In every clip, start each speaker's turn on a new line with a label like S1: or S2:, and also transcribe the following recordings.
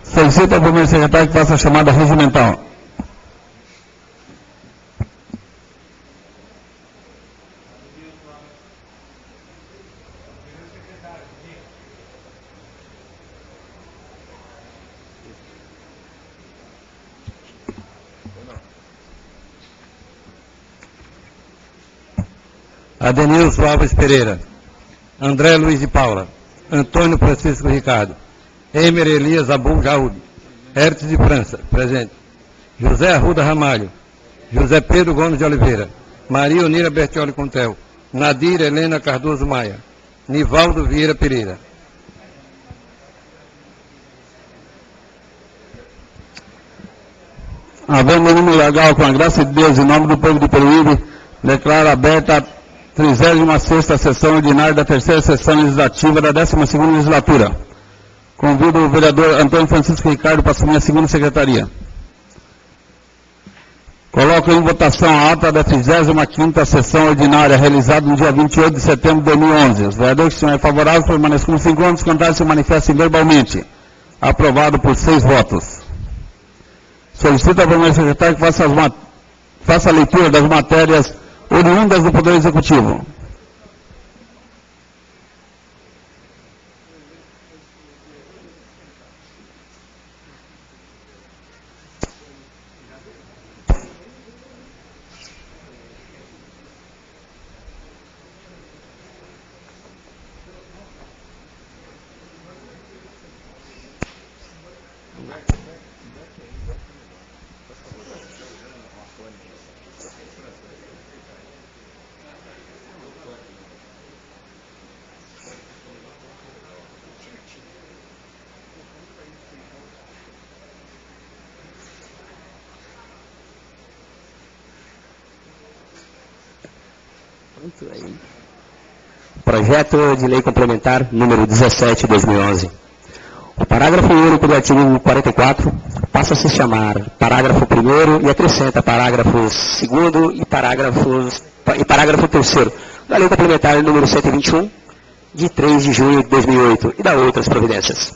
S1: Solicita ao primeiro secretário que faça a chamada regimental. Adenilson Alves Pereira, André Luiz de Paula, Antônio Francisco Ricardo, Emer Elias Abul Jaúd, Hertes de França, presente, José Arruda Ramalho, José Pedro Gomes de Oliveira, Maria Onira Bertioli Contel, Nadir Helena Cardoso Maia, Nivaldo Vieira Pereira. Havendo número legal, com a graça de Deus, em nome do povo de Peruíbe, declaro aberta a 36ª sessão ordinária da terceira sessão legislativa da 12ª legislatura. Convido o vereador Antônio Francisco Ricardo para assumir a segunda secretaria. Coloco em votação a ata da 35ª sessão ordinária, realizada no dia 28 de setembro de 2011. Os vereadores que estiverem favoráveis permaneçam como 5 anos, contrários se manifestem verbalmente. Aprovado por 6 votos. Solicito ao primeiro secretário que faça a leitura das matérias oriundas do Poder Executivo.
S2: Projeto de Lei Complementar número 17 de 2011. O parágrafo único do artigo 44 passa a se chamar parágrafo 1º e acrescenta parágrafo 2º e parágrafo 3º da Lei Complementar número 121 de 3 de junho de 2008 e da outras providências.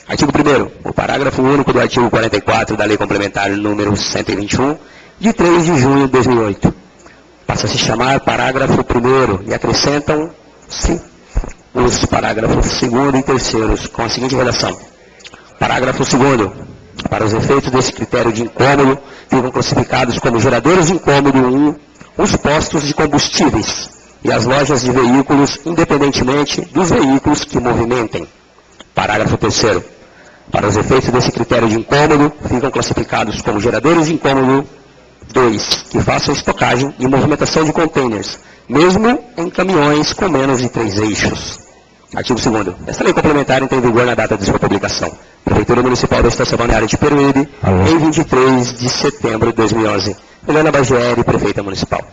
S2: Artigo 1º. O parágrafo único do artigo 44 da Lei Complementar número 121 de 3 de junho de 2008 passa a se chamar parágrafo 1º e acrescentam-se os parágrafos 2º e 3º com a seguinte redação. Parágrafo 2º. Para os efeitos desse critério de incômodo, ficam classificados como geradores de incômodo 1 os postos de combustíveis e as lojas de veículos, independentemente dos veículos que movimentem. Parágrafo 3º. Para os efeitos desse critério de incômodo, ficam classificados como geradores de incômodo 2, que façam estocagem e movimentação de contêineres, mesmo em caminhões com menos de 3 eixos. Artigo 2º. Esta lei complementar entra em vigor na data de sua publicação. Prefeitura Municipal da Estação Balneária de Peruíbe, em 23 de setembro de 2011. Helena Bagieri, Prefeita Municipal.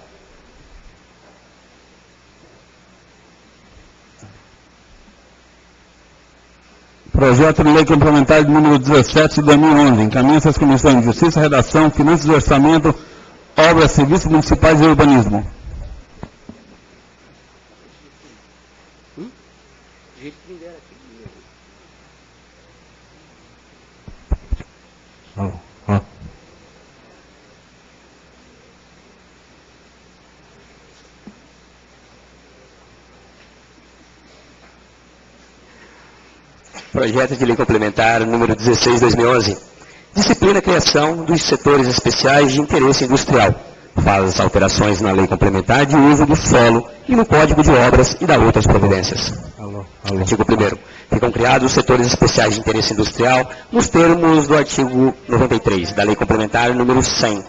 S1: Projeto de Lei Complementar número 17 de 2011. Encaminha-se às comissões de Justiça, Redação, Finanças e Orçamento, Obras, Serviços Municipais e Urbanismo.
S2: Projeto de Lei Complementar número 16 de 2011. Disciplina a criação dos setores especiais de interesse industrial. Faz alterações na Lei Complementar de uso do solo e no Código de Obras e dá outras providências. Artigo 1º. Ficam criados os setores especiais de interesse industrial nos termos do artigo 93 da Lei Complementar número 100,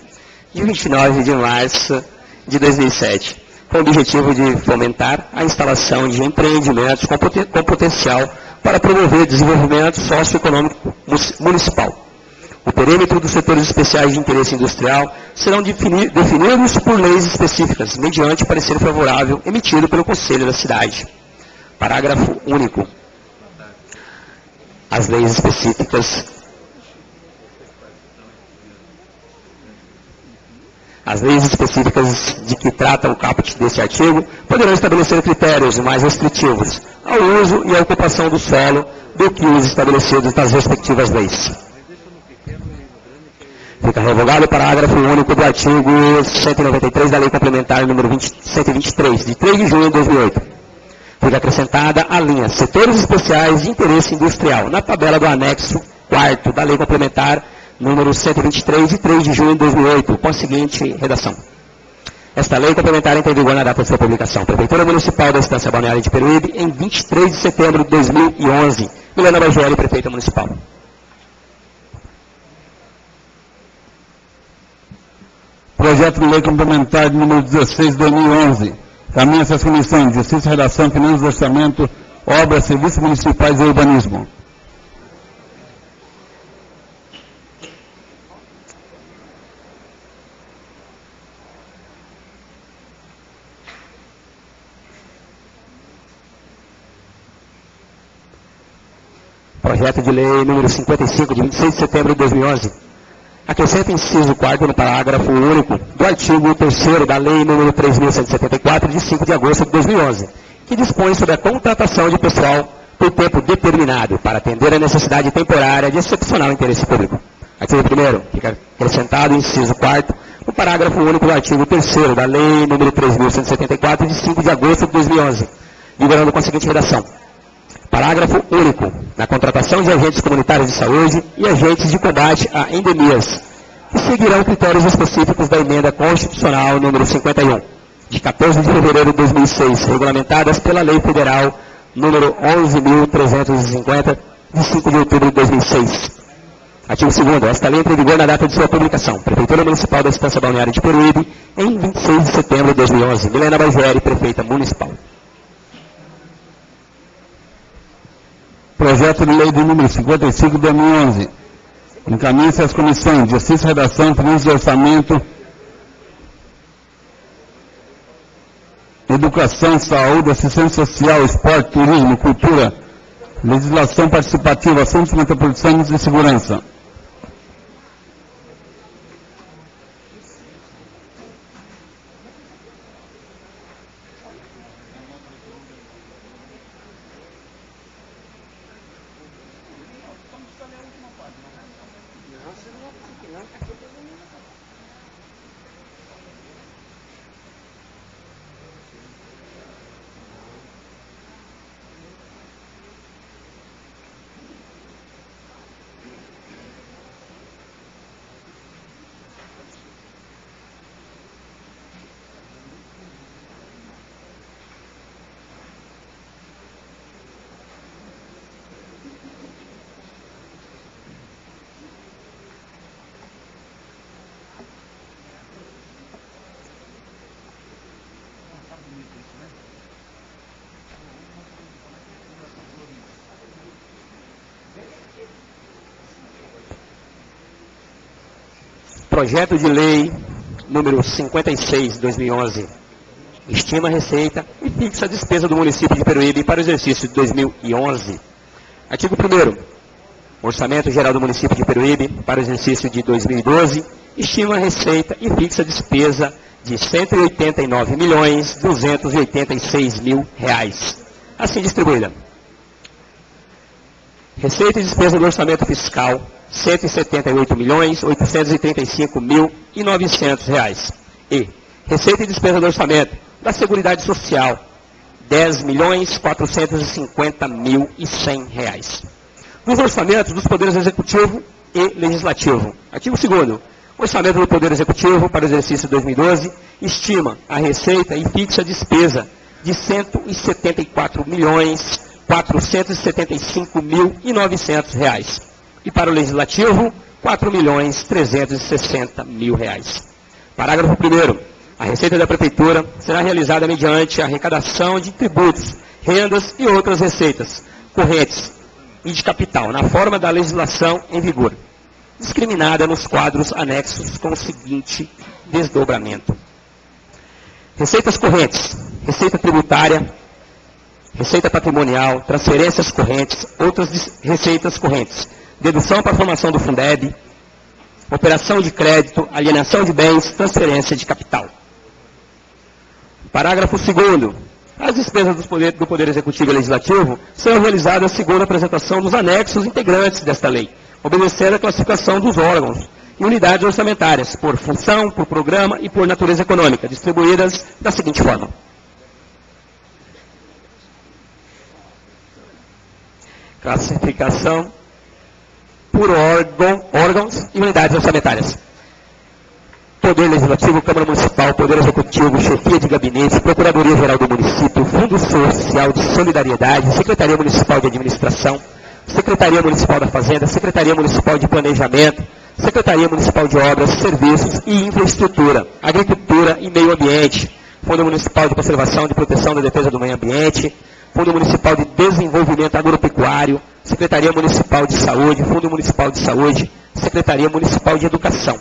S2: de 29 de março de 2007, com o objetivo de fomentar a instalação de empreendimentos com potencial para promover o desenvolvimento socioeconômico municipal. O perímetro dos setores especiais de interesse industrial serão definidos por leis específicas, mediante parecer favorável emitido pelo Conselho da Cidade. Parágrafo único. As leis específicas de que trata o caput deste artigo poderão estabelecer critérios mais restritivos ao uso e à ocupação do solo, do que os estabelecidos nas respectivas leis. Fica revogado o parágrafo único do artigo 193 da Lei Complementar número 123, de 3 de junho de 2008. Fica acrescentada a linha Setores Especiais de Interesse Industrial, na tabela do anexo 4º da Lei Complementar número 123, de 3 de junho de 2008, com a seguinte redação. Esta lei complementar entra em vigor na data de sua publicação. Prefeitura Municipal da Estância Balneária de Peruíbe, em 23 de setembro de 2011. Milena Bageli, Prefeita Municipal.
S1: Projeto de Lei Complementar número 16 de 2011. Caminha-se às comissões de Justiça, Redação, Finanças, Orçamento, Obras, Serviços Municipais e Urbanismo.
S2: Projeto de Lei número 55, de 26 de setembro de 2011. Acrescenta inciso 4º no parágrafo único do artigo 3º da Lei número 3.174, de 5 de agosto de 2011, que dispõe sobre a contratação de pessoal por tempo determinado para atender a necessidade temporária de excepcional interesse público. Artigo 1º, fica acrescentado o inciso 4º no parágrafo único do artigo 3º da Lei número 3.174, de 5 de agosto de 2011, vigorando com a seguinte redação. Parágrafo único. Na contratação de agentes comunitários de saúde e agentes de combate a endemias, que seguirão critérios específicos da emenda constitucional número 51, de 14 de fevereiro de 2006, regulamentadas pela Lei Federal número 11.350, de 5 de outubro de 2006. Artigo 2º. Esta lei entra em vigor na data de sua publicação. Prefeitura Municipal da Estância Balneária de Peruíbe, em 26 de setembro de 2011. Milena Bageli, Prefeita Municipal.
S1: Projeto de Lei de número 55 de 2011. Encaminha-se às comissões de Justiça, Redação, Finanças e Orçamento, Educação, Saúde, Assistência Social, Esporte, Turismo, Cultura, Legislação Participativa, Assuntos Metropolitanos e Segurança.
S2: Projeto de Lei número 56, de 2011. Estima a receita e fixa a despesa do município de Peruíbe para o exercício de 2011. Artigo 1º. Orçamento Geral do município de Peruíbe para o exercício de 2012. Estima a receita e fixa a despesa de R$ 189.286.000. Assim distribuída. Receita e despesa do orçamento fiscal, R$ 178.835.900. E receita e despesa do orçamento da Seguridade Social, R$ 10.450.100. Nos orçamentos dos Poderes Executivo e Legislativo. Artigo 2º. Orçamento do Poder Executivo para o exercício 2012 estima a receita e fixa a despesa de R$ 174.475.900. E para o Legislativo, R$ 4.360.000. Parágrafo 1º. A receita da Prefeitura será realizada mediante a arrecadação de tributos, rendas e outras receitas correntes e de capital, na forma da legislação em vigor, discriminada nos quadros anexos com o seguinte desdobramento. Receitas correntes, receita tributária, receita patrimonial, transferências correntes, outras receitas correntes, dedução para a formação do Fundeb, operação de crédito, alienação de bens, transferência de capital. Parágrafo 2º. As despesas do Poder Executivo e Legislativo são realizadas segundo a apresentação dos anexos integrantes desta lei, obedecendo a classificação dos órgãos e unidades orçamentárias, por função, por programa e por natureza econômica, distribuídas da seguinte forma. Classificação por órgãos e unidades orçamentárias. Poder Legislativo, Câmara Municipal, Poder Executivo, Chefia de Gabinete, Procuradoria-Geral do Município, Fundo Social de Solidariedade, Secretaria Municipal de Administração, Secretaria Municipal da Fazenda, Secretaria Municipal de Planejamento, Secretaria Municipal de Obras, Serviços e Infraestrutura, Agricultura e Meio Ambiente, Fundo Municipal de Conservação e Proteção da Defesa do Meio Ambiente, Fundo Municipal de Desenvolvimento Agropecuário, Secretaria Municipal de Saúde, Fundo Municipal de Saúde, Secretaria Municipal de Educação,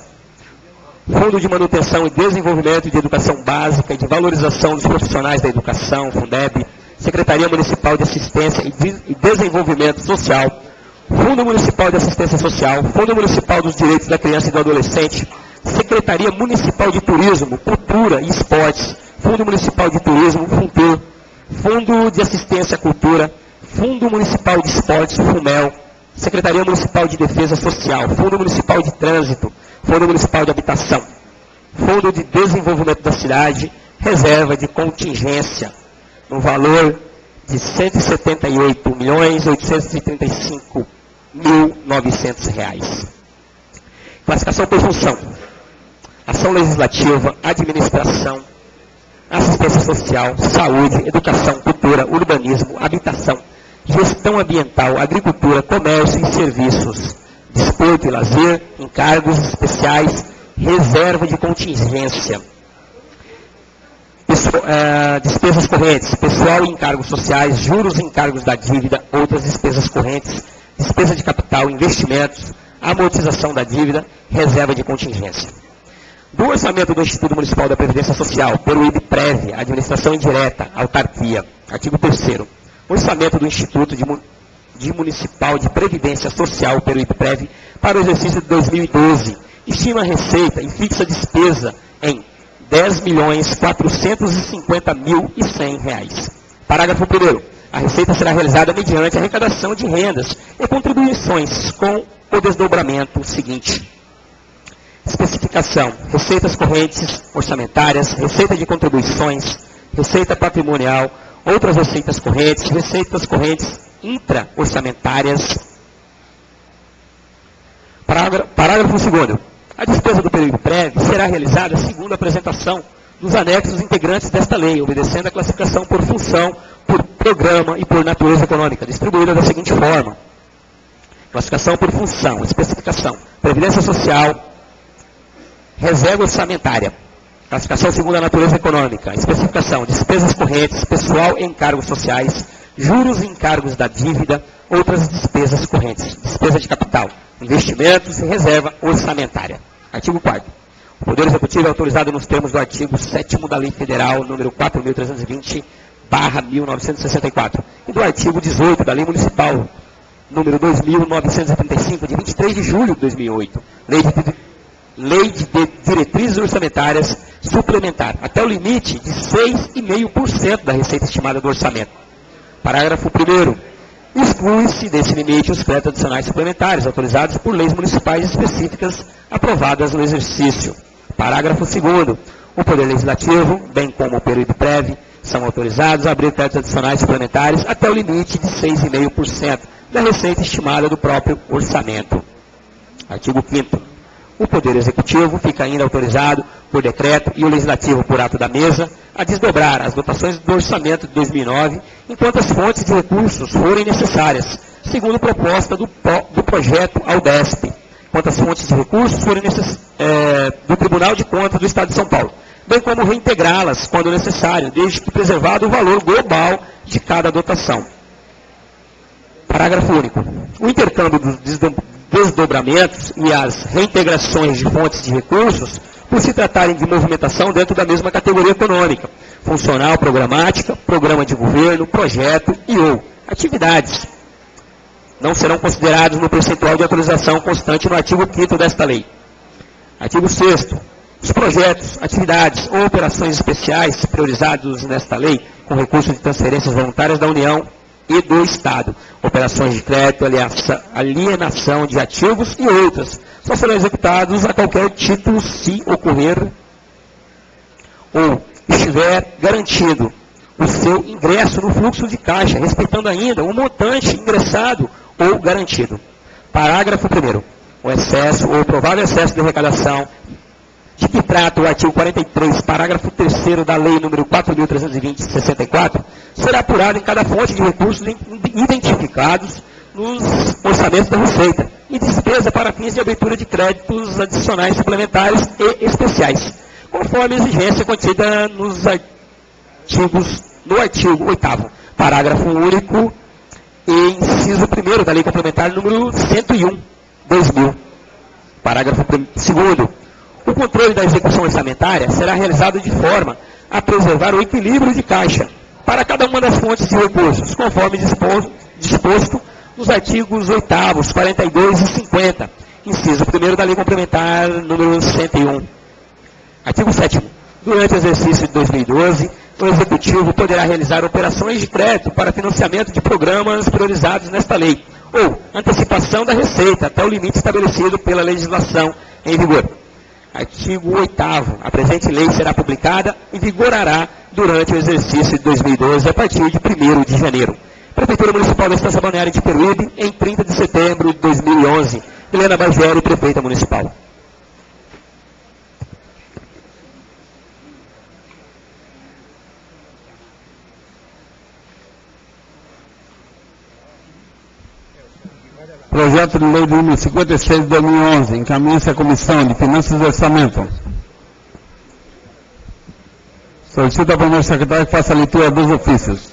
S2: Fundo de Manutenção e Desenvolvimento de Educação Básica e de Valorização dos Profissionais da Educação, Fundeb, Secretaria Municipal de Assistência e Desenvolvimento Social, Fundo Municipal de Assistência Social, Fundo Municipal dos Direitos da Criança e do Adolescente, Secretaria Municipal de Turismo, Cultura e Esportes, Fundo Municipal de Turismo, Funtur, Fundo de Assistência à Cultura, Fundo Municipal de Esportes, FUMEL, Secretaria Municipal de Defesa Social, Fundo Municipal de Trânsito, Fundo Municipal de Habitação, Fundo de Desenvolvimento da Cidade, Reserva de Contingência, no valor de R$ 178.835.900. Classificação por função. Ação legislativa, administração, assistência social, saúde, educação, cultura, urbanismo, habitação, gestão ambiental, agricultura, comércio e serviços, desporto e lazer, encargos especiais, reserva de contingência, despesas correntes, pessoal e encargos sociais, juros e encargos da dívida, outras despesas correntes, despesa de capital, investimentos, amortização da dívida, reserva de contingência. Do orçamento do Instituto Municipal da Previdência Social, pelo IBPREV, Administração Indireta, Autarquia, artigo 3º, orçamento do Instituto Municipal de Previdência Social, pelo IBPREV, para o exercício de 2012, estima a receita e fixa a despesa em R$ 10.450.100. Parágrafo 1º. A receita será realizada mediante a arrecadação de rendas e contribuições com o desdobramento seguinte. Especificação: receitas correntes orçamentárias, receita de contribuições, receita patrimonial, outras receitas correntes intra-orçamentárias. Parágrafo 2º. A despesa do período prévio será realizada segundo a apresentação dos anexos integrantes desta lei, obedecendo a classificação por função, por programa e por natureza econômica, distribuída da seguinte forma. Classificação por função, especificação: Previdência Social, reserva orçamentária. Classificação segundo a natureza econômica. Especificação: despesas correntes, pessoal e encargos sociais, juros e encargos da dívida, outras despesas correntes, despesa de capital, investimentos e reserva orçamentária. Artigo 4º. O Poder Executivo é autorizado nos termos do artigo 7º da Lei Federal número 4.320/1964 e do artigo 18 da Lei Municipal número 2.935, de 23 de julho de 2008, Lei de Diretrizes Orçamentárias Suplementar, até o limite de 6,5% da receita estimada do orçamento. Parágrafo 1º. Exclui-se desse limite os créditos adicionais suplementares autorizados por leis municipais específicas aprovadas no exercício. Parágrafo 2º. O Poder Legislativo, bem como o período prévio, são autorizados a abrir créditos adicionais suplementares até o limite de 6,5% da receita estimada do próprio orçamento. Artigo 5º. O Poder Executivo fica ainda autorizado, por decreto, e o Legislativo, por ato da mesa, a desdobrar as dotações do orçamento de 2009, enquanto as fontes de recursos forem necessárias, segundo proposta do projeto AUDESP, quanto as fontes de recursos forem do Tribunal de Contas do Estado de São Paulo, bem como reintegrá-las, quando necessário, desde que preservado o valor global de cada dotação. Parágrafo único. O intercâmbio dos desdobramentos e as reintegrações de fontes de recursos, por se tratarem de movimentação dentro da mesma categoria econômica, funcional, programática, programa de governo, projeto e ou atividades, não serão considerados no percentual de autorização constante no artigo 5º desta lei. Artigo 6º. Os projetos, atividades ou operações especiais priorizados nesta lei, com recursos de transferências voluntárias da União e do Estado, operações de crédito, alienação de ativos e outras, só serão executados a qualquer título se ocorrer ou estiver garantido o seu ingresso no fluxo de caixa, respeitando ainda o montante ingressado ou garantido. Parágrafo 1º. O excesso ou provável excesso de arrecadação de que trata o artigo 43, parágrafo 3º da Lei nº 4.320/64, será apurado em cada fonte de recursos identificados nos orçamentos da Receita e despesa para fins de abertura de créditos adicionais suplementares e especiais, conforme a exigência contida no artigo 8º, parágrafo único e inciso 1º da Lei Complementar número 101/2000. Parágrafo 2º. O controle da execução orçamentária será realizado de forma a preservar o equilíbrio de caixa para cada uma das fontes de recursos, conforme disposto nos artigos 8º, 42 e 50, inciso 1º da Lei Complementar número 101. Artigo 7º. Durante o exercício de 2012, o Executivo poderá realizar operações de crédito para financiamento de programas priorizados nesta lei, ou antecipação da receita até o limite estabelecido pela legislação em vigor. Artigo 8º. A presente lei será publicada e vigorará durante o exercício de 2012, a partir de 1º de janeiro. Prefeitura Municipal da Estância Balneária de Peruíbe, em 30 de setembro de 2011. Helena Bargeri, Prefeita Municipal.
S1: Projeto de lei número 56 de 2011, encaminha-se à Comissão de Finanças e Orçamento. Solicito ao primeiro secretário que faça a leitura dos ofícios.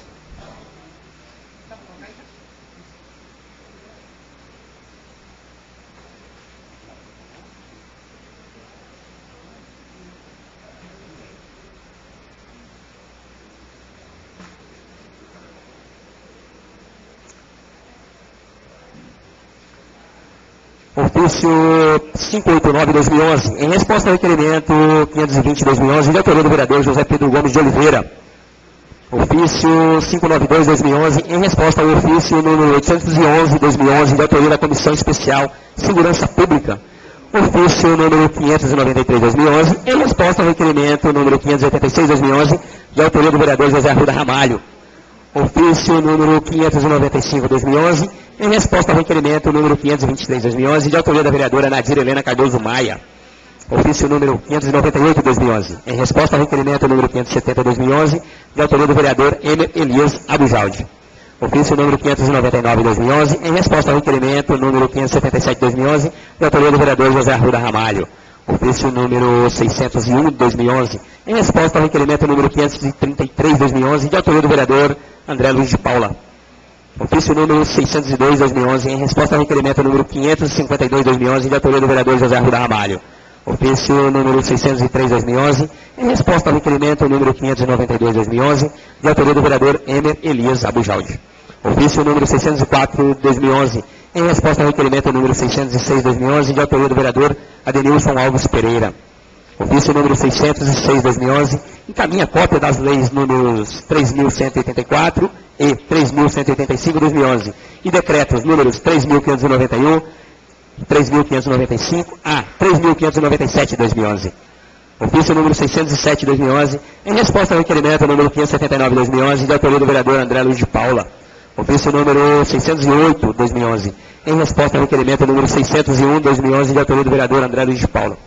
S2: Ofício 589/2011, em resposta ao requerimento 520/2011, de autoria do vereador José Pedro Gomes de Oliveira. Ofício 592/2011, em resposta ao ofício número 811/2011, de autoria da Comissão Especial Segurança Pública. Ofício número 593/2011, em resposta ao requerimento número 586/2011, de autoria do vereador José Arruda Ramalho. Ofício número 595/2011, em resposta ao requerimento número 523/2011, de autoria da vereadora Nadir Helena Cardoso Maia. Ofício número 598/2011, em resposta ao requerimento número 570/2011, de autoria do vereador Emer Elias Abujaldi. Ofício número 599/2011, em resposta ao requerimento número 577/2011, de autoria do vereador José Arruda Ramalho. Ofício número 601/2011, em resposta ao requerimento número 533/2011, de autoria do vereador André Luiz de Paula. Ofício número 602/2011, em resposta ao requerimento número 552/2011, de autoria do vereador José Arruda Ramalho. Ofício número 603/2011, em resposta ao requerimento número 592/2011, de autoria do vereador Emer Elias Abujaldi. Ofício número 604/2011, em resposta ao requerimento número 606/2011, de autoria do vereador Adenilson Alves Pereira. Ofício número 606/2011, encaminha cópia das leis números 3.184 e 3.185/2011 e decretos números 3.591, 3.595 a 3.597/2011. Ofício número 607/2011, em resposta ao requerimento número 579/2011, de autoria do vereador André Luiz de Paula. Ofício número 608/2011, em resposta ao requerimento número 601/2011, de autoria do vereador André Luiz de Paula.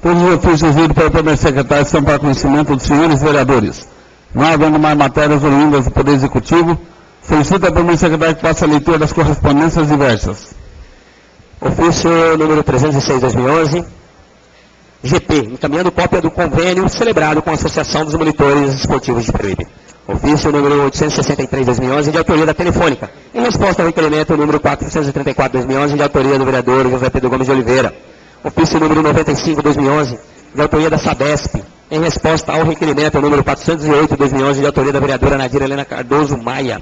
S1: Todos os ofícios lidos pelo primeiro secretário estão para conhecimento dos senhores vereadores. Não havendo mais matérias oriundas do Poder Executivo, solicito ao primeiro secretário que faça a leitura das correspondências diversas.
S2: Ofício número 306/2011, GP, encaminhando cópia do convênio celebrado com a Associação dos Monitores Esportivos de Peruíbe. Ofício número 863/2011, de autoria da Telefônica, em resposta ao requerimento número 434/2011, de autoria do vereador José Pedro Gomes de Oliveira. Ofício número 95/2011, de autoria da Sabesp, em resposta ao requerimento número 408/2011, de autoria da vereadora Nadir Helena Cardoso Maia.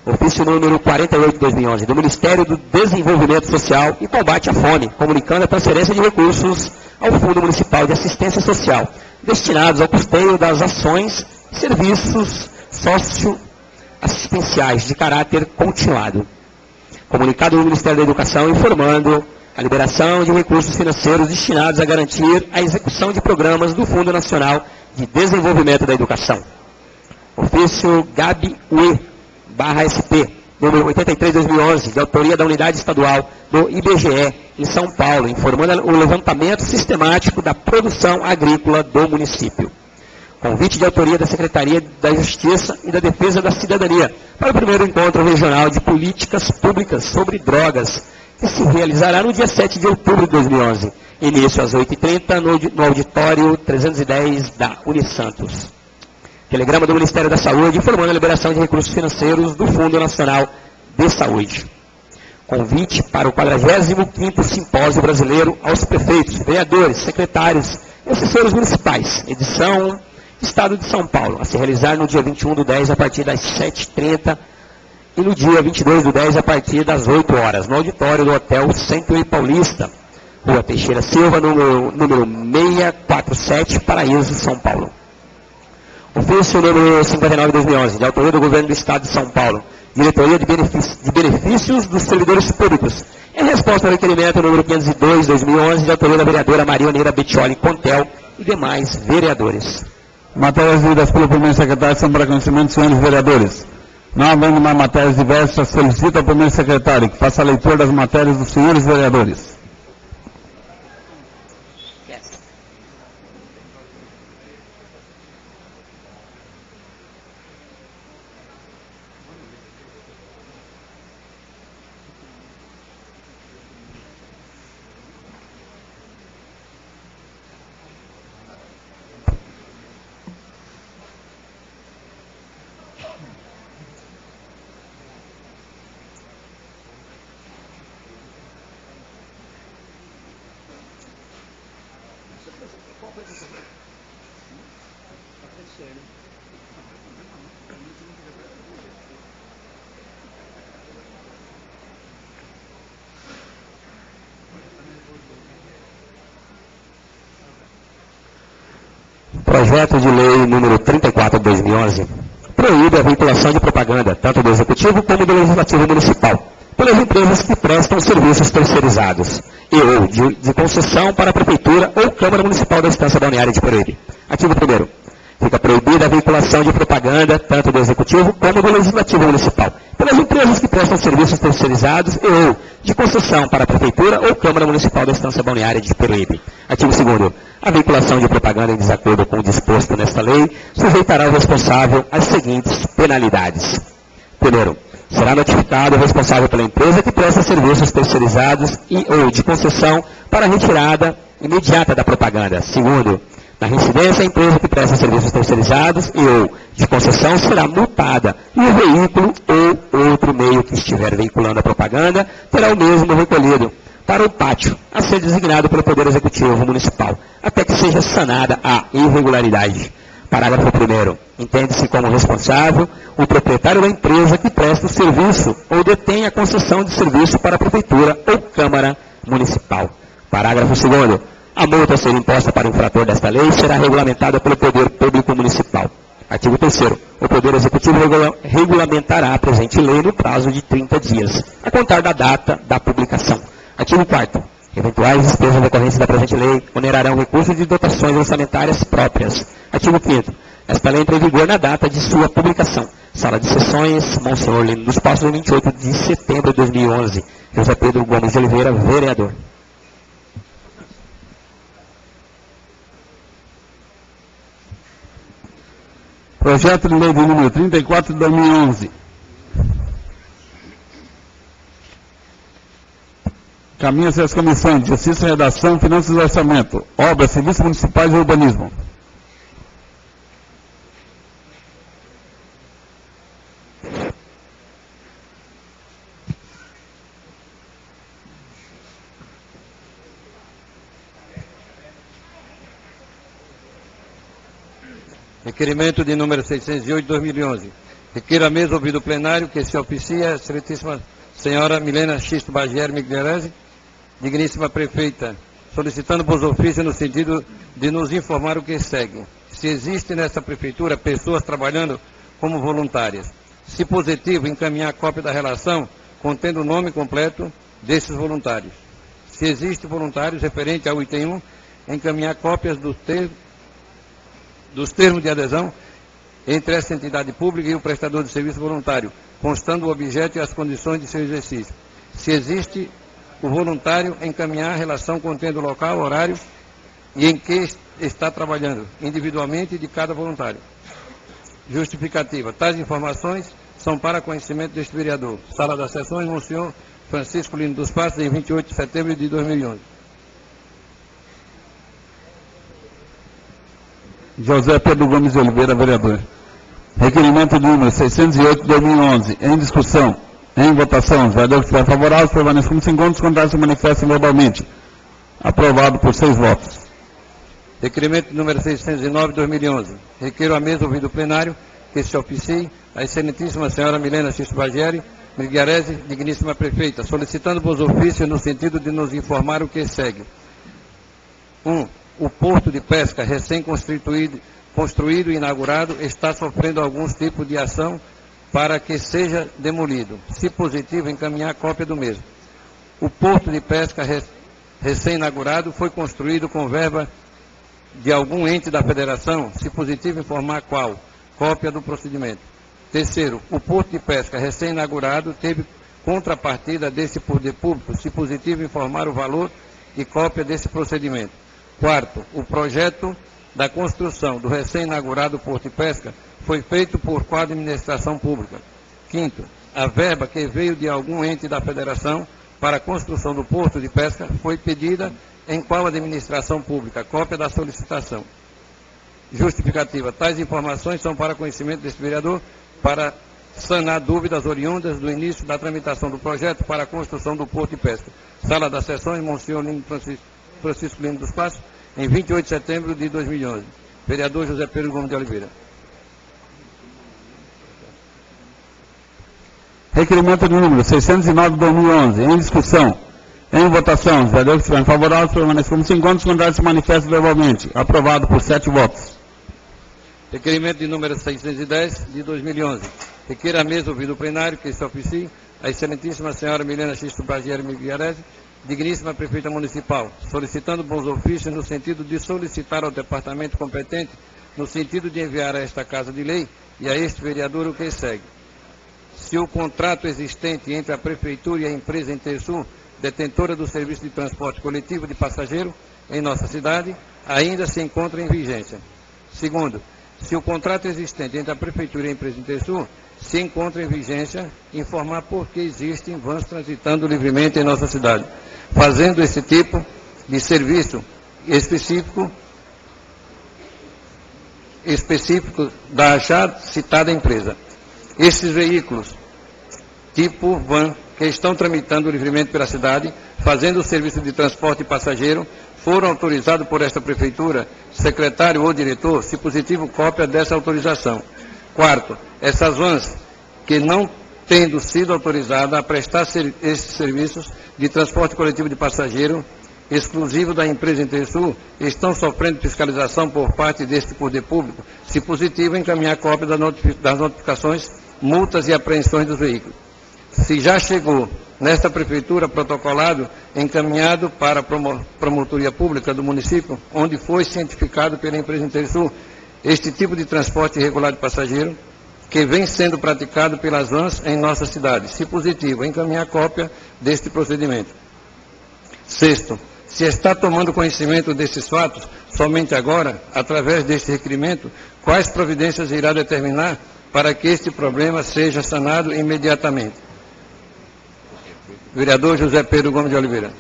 S2: Ofício número 48/2011, do Ministério do Desenvolvimento Social e Combate à Fome, comunicando a transferência de recursos ao Fundo Municipal de Assistência Social, destinados ao custeio das ações e serviços socioassistenciais de caráter continuado. Comunicado do Ministério da Educação informando a liberação de recursos financeiros destinados a garantir a execução de programas do Fundo Nacional de Desenvolvimento da Educação. Ofício GAB-UE/SP, número 83/2011, de autoria da Unidade Estadual do IBGE, em São Paulo, informando o levantamento sistemático da produção agrícola do município. Convite de autoria da Secretaria da Justiça e da Defesa da Cidadania para o primeiro encontro regional de políticas públicas sobre drogas, que se realizará no dia 7 de outubro de 2011, início às 8h30 no auditório 310 da Unisantos. Telegrama do Ministério da Saúde informando a liberação de recursos financeiros do Fundo Nacional de Saúde. Convite para o 45º Simpósio Brasileiro aos prefeitos, vereadores, secretários e assessores municipais, edição Estado de São Paulo, a se realizar no dia 21/10 a partir das 7h30 e no dia 22/10 a partir das 8 horas, no auditório do Hotel Century Paulista, Rua Teixeira Silva, número 647, Paraíso, São Paulo. Ofício número 59/2011, de autoria do Governo do Estado de São Paulo, Diretoria de Benefícios dos Servidores Públicos, em resposta ao requerimento número 502/2011, de autoria da vereadora Maria Oneira Bettioli Contel e demais vereadores.
S1: Matérias lidas pelo primeiro secretário são para conhecimento dos senhores vereadores. Não havendo mais matérias diversas, solicito ao primeiro secretário que faça a leitura das matérias dos senhores vereadores.
S2: Projeto de lei número 34/2011 proíbe a vinculação de propaganda, tanto do Executivo como do Legislativo Municipal, pelas empresas que prestam serviços terceirizados e ou de concessão para a Prefeitura ou Câmara Municipal da Estância Balneária de Peruíbe. Artigo 1º. Fica proibida a vinculação de propaganda, tanto do Executivo como do Legislativo Municipal, pelas empresas que prestam serviços terceirizados e ou de concessão para a Prefeitura ou Câmara Municipal da Estância Balneária de Peruíbe. Artigo 2º. A vinculação de propaganda em desacordo com o disposto nesta lei sujeitará o responsável às seguintes penalidades. Primeiro, será notificado o responsável pela empresa que presta serviços terceirizados e ou de concessão para a retirada imediata da propaganda. Segundo, na reincidência, a empresa que presta serviços terceirizados e ou de concessão será multada e o veículo ou outro meio que estiver veiculando a propaganda terá o mesmo recolhido para o pátio a ser designado pelo Poder Executivo Municipal, até que seja sanada a irregularidade. Parágrafo 1º. Entende-se como responsável o proprietário da empresa que presta o serviço ou detém a concessão de serviço para a Prefeitura ou Câmara Municipal. Parágrafo 2º. A multa a ser imposta para o infrator desta lei será regulamentada pelo Poder Público Municipal. Artigo 3º. O Poder Executivo regulamentará a presente lei no prazo de 30 dias, a contar da data da publicação. Artigo 4º. Eventuais despesas decorrentes da presente lei onerarão recursos de dotações orçamentárias próprias. Artigo 5º. Esta lei entra em vigor na data de sua publicação. Sala de Sessões, Monsenhor Lino dos Passos, 28 de setembro de 2011. José Pedro Gomes de Oliveira, vereador.
S1: Projeto de lei de número 34 de 2011. Caminha-se às comissões de Justiça e Redação, Finanças e Orçamento, Obras, Serviços Municipais e Urbanismo.
S3: Requerimento de número 608 de 2011. Requeiro a mesa ouvido o plenário que se oficia a excelentíssima senhora Milena Xisto Bagier Migliarese, digníssima prefeita solicitando bons ofícios no sentido de nos informar o que segue. Se existe nessa prefeitura pessoas trabalhando como voluntárias. Se positivo, encaminhar cópia da relação contendo o nome completo desses voluntários. Se existe voluntários referente ao item 1, encaminhar cópias dos termos de adesão entre essa entidade pública e o prestador de serviço voluntário, constando o objeto e as condições de seu exercício. Se existe o voluntário, encaminhar a relação contendo o local, horário e em que está trabalhando, individualmente de cada voluntário. Justificativa. Tais informações são para conhecimento deste vereador. Sala das Sessões, Monsenhor Francisco Lino dos Passos, em 28 de setembro de 2011.
S1: José Pedro Gomes de Oliveira, vereador. Requerimento de número 608 de 2011, em discussão, em votação. Os vereadores que estiverem favoráveis permaneçam como se encontram, os contrários se manifestem verbalmente. Aprovado por 6 votos.
S3: Requerimento número 609 de 2011. Requeiro a mesa, ouvido o plenário, que se oficie a excelentíssima senhora Milena Xisto Bagieri Migliarese, digníssima prefeita, solicitando bons ofícios no sentido de nos informar o que segue. 1. O porto de pesca recém-construído e inaugurado está sofrendo alguns tipos de ação para que seja demolido. Se positivo, encaminhar cópia do mesmo. O porto de pesca recém-inaugurado foi construído com verba de algum ente da federação. Se positivo, informar qual. Cópia do procedimento. Terceiro, o porto de pesca recém-inaugurado teve contrapartida desse poder público. Se positivo, informar o valor e cópia desse procedimento. Quarto, o projeto da construção do recém-inaugurado porto de pesca foi feito por qual administração pública. Quinto, a verba que veio de algum ente da federação para a construção do porto de pesca foi pedida em qual administração pública. Cópia da solicitação. Justificativa. Tais informações são para conhecimento deste vereador para sanar dúvidas oriundas do início da tramitação do projeto para a construção do porto de pesca. Sala das Sessões, Monsenhor Francisco Lino dos Passos, em 28 de setembro de 2011. Vereador José Pedro Gomes de Oliveira.
S1: Requerimento de número 609 de 2011, em discussão, em votação. Os vereadores que estiverem favoráveis permaneçam como se encontram, os contrários se manifestam verbalmente. Aprovado por 7 votos.
S3: Requerimento de número 610 de 2011. Requer a mesa, ouvido o plenário, que se oficie a excelentíssima senhora Milena Xisto Bagieri Migliarese, digníssima prefeita municipal, solicitando bons ofícios no sentido de solicitar ao departamento competente, no sentido de enviar a esta Casa de Lei e a este vereador o que segue. Se o contrato existente entre a prefeitura e a empresa Intersul, detentora do serviço de transporte coletivo de passageiro em nossa cidade, ainda se encontra em vigência. Segundo, se o contrato existente entre a prefeitura e a empresa Intersul se encontra em vigência, informar por que existem vans transitando livremente em nossa cidade, fazendo esse tipo de serviço específico da já citada empresa. Esses veículos, tipo van, que estão tramitando livremente pela cidade, fazendo o serviço de transporte passageiro, foram autorizados por esta prefeitura, secretário ou diretor, se positivo, cópia dessa autorização. Quarto, essas vans que não tendo sido autorizadas a prestar esses serviços de transporte coletivo de passageiro, exclusivo da empresa Intersul, estão sofrendo fiscalização por parte deste poder público, se positivo, encaminhar cópia das notificações, multas e apreensões dos veículos. Se já chegou nesta prefeitura protocolado, encaminhado para a promotoria pública do município, onde foi cientificado pela empresa Intersul este tipo de transporte irregular de passageiro, que vem sendo praticado pelas vans em nossa cidade. Se positivo, encaminhar cópia deste procedimento. Sexto, se está tomando conhecimento desses fatos, somente agora, através deste requerimento, quais providências irá determinar para que este problema seja sanado imediatamente? Vereador José Pedro Gomes de Oliveira.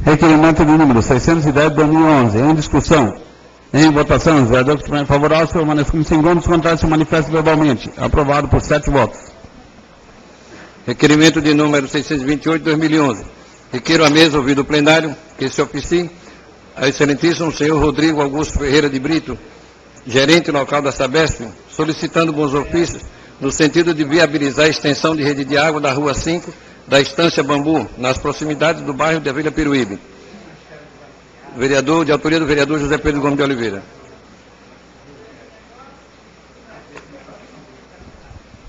S1: Requerimento de número 610 de 2011, em discussão, em votação. Os vereadores que estiverem favoráveis permaneçam como se encontram, os contrários se manifestam verbalmente. Aprovado por 7 votos.
S3: Requerimento de número 628 de 2011. Requeiro a mesa, ouvido o plenário, que se oficie a excelentíssimo senhor Rodrigo Augusto Ferreira de Brito, gerente local da Sabesp, solicitando bons ofícios no sentido de viabilizar a extensão de rede de água da Rua 5 da Estância Bambu, nas proximidades do bairro de Vila Peruíbe. De autoria do vereador José Pedro Gomes de Oliveira.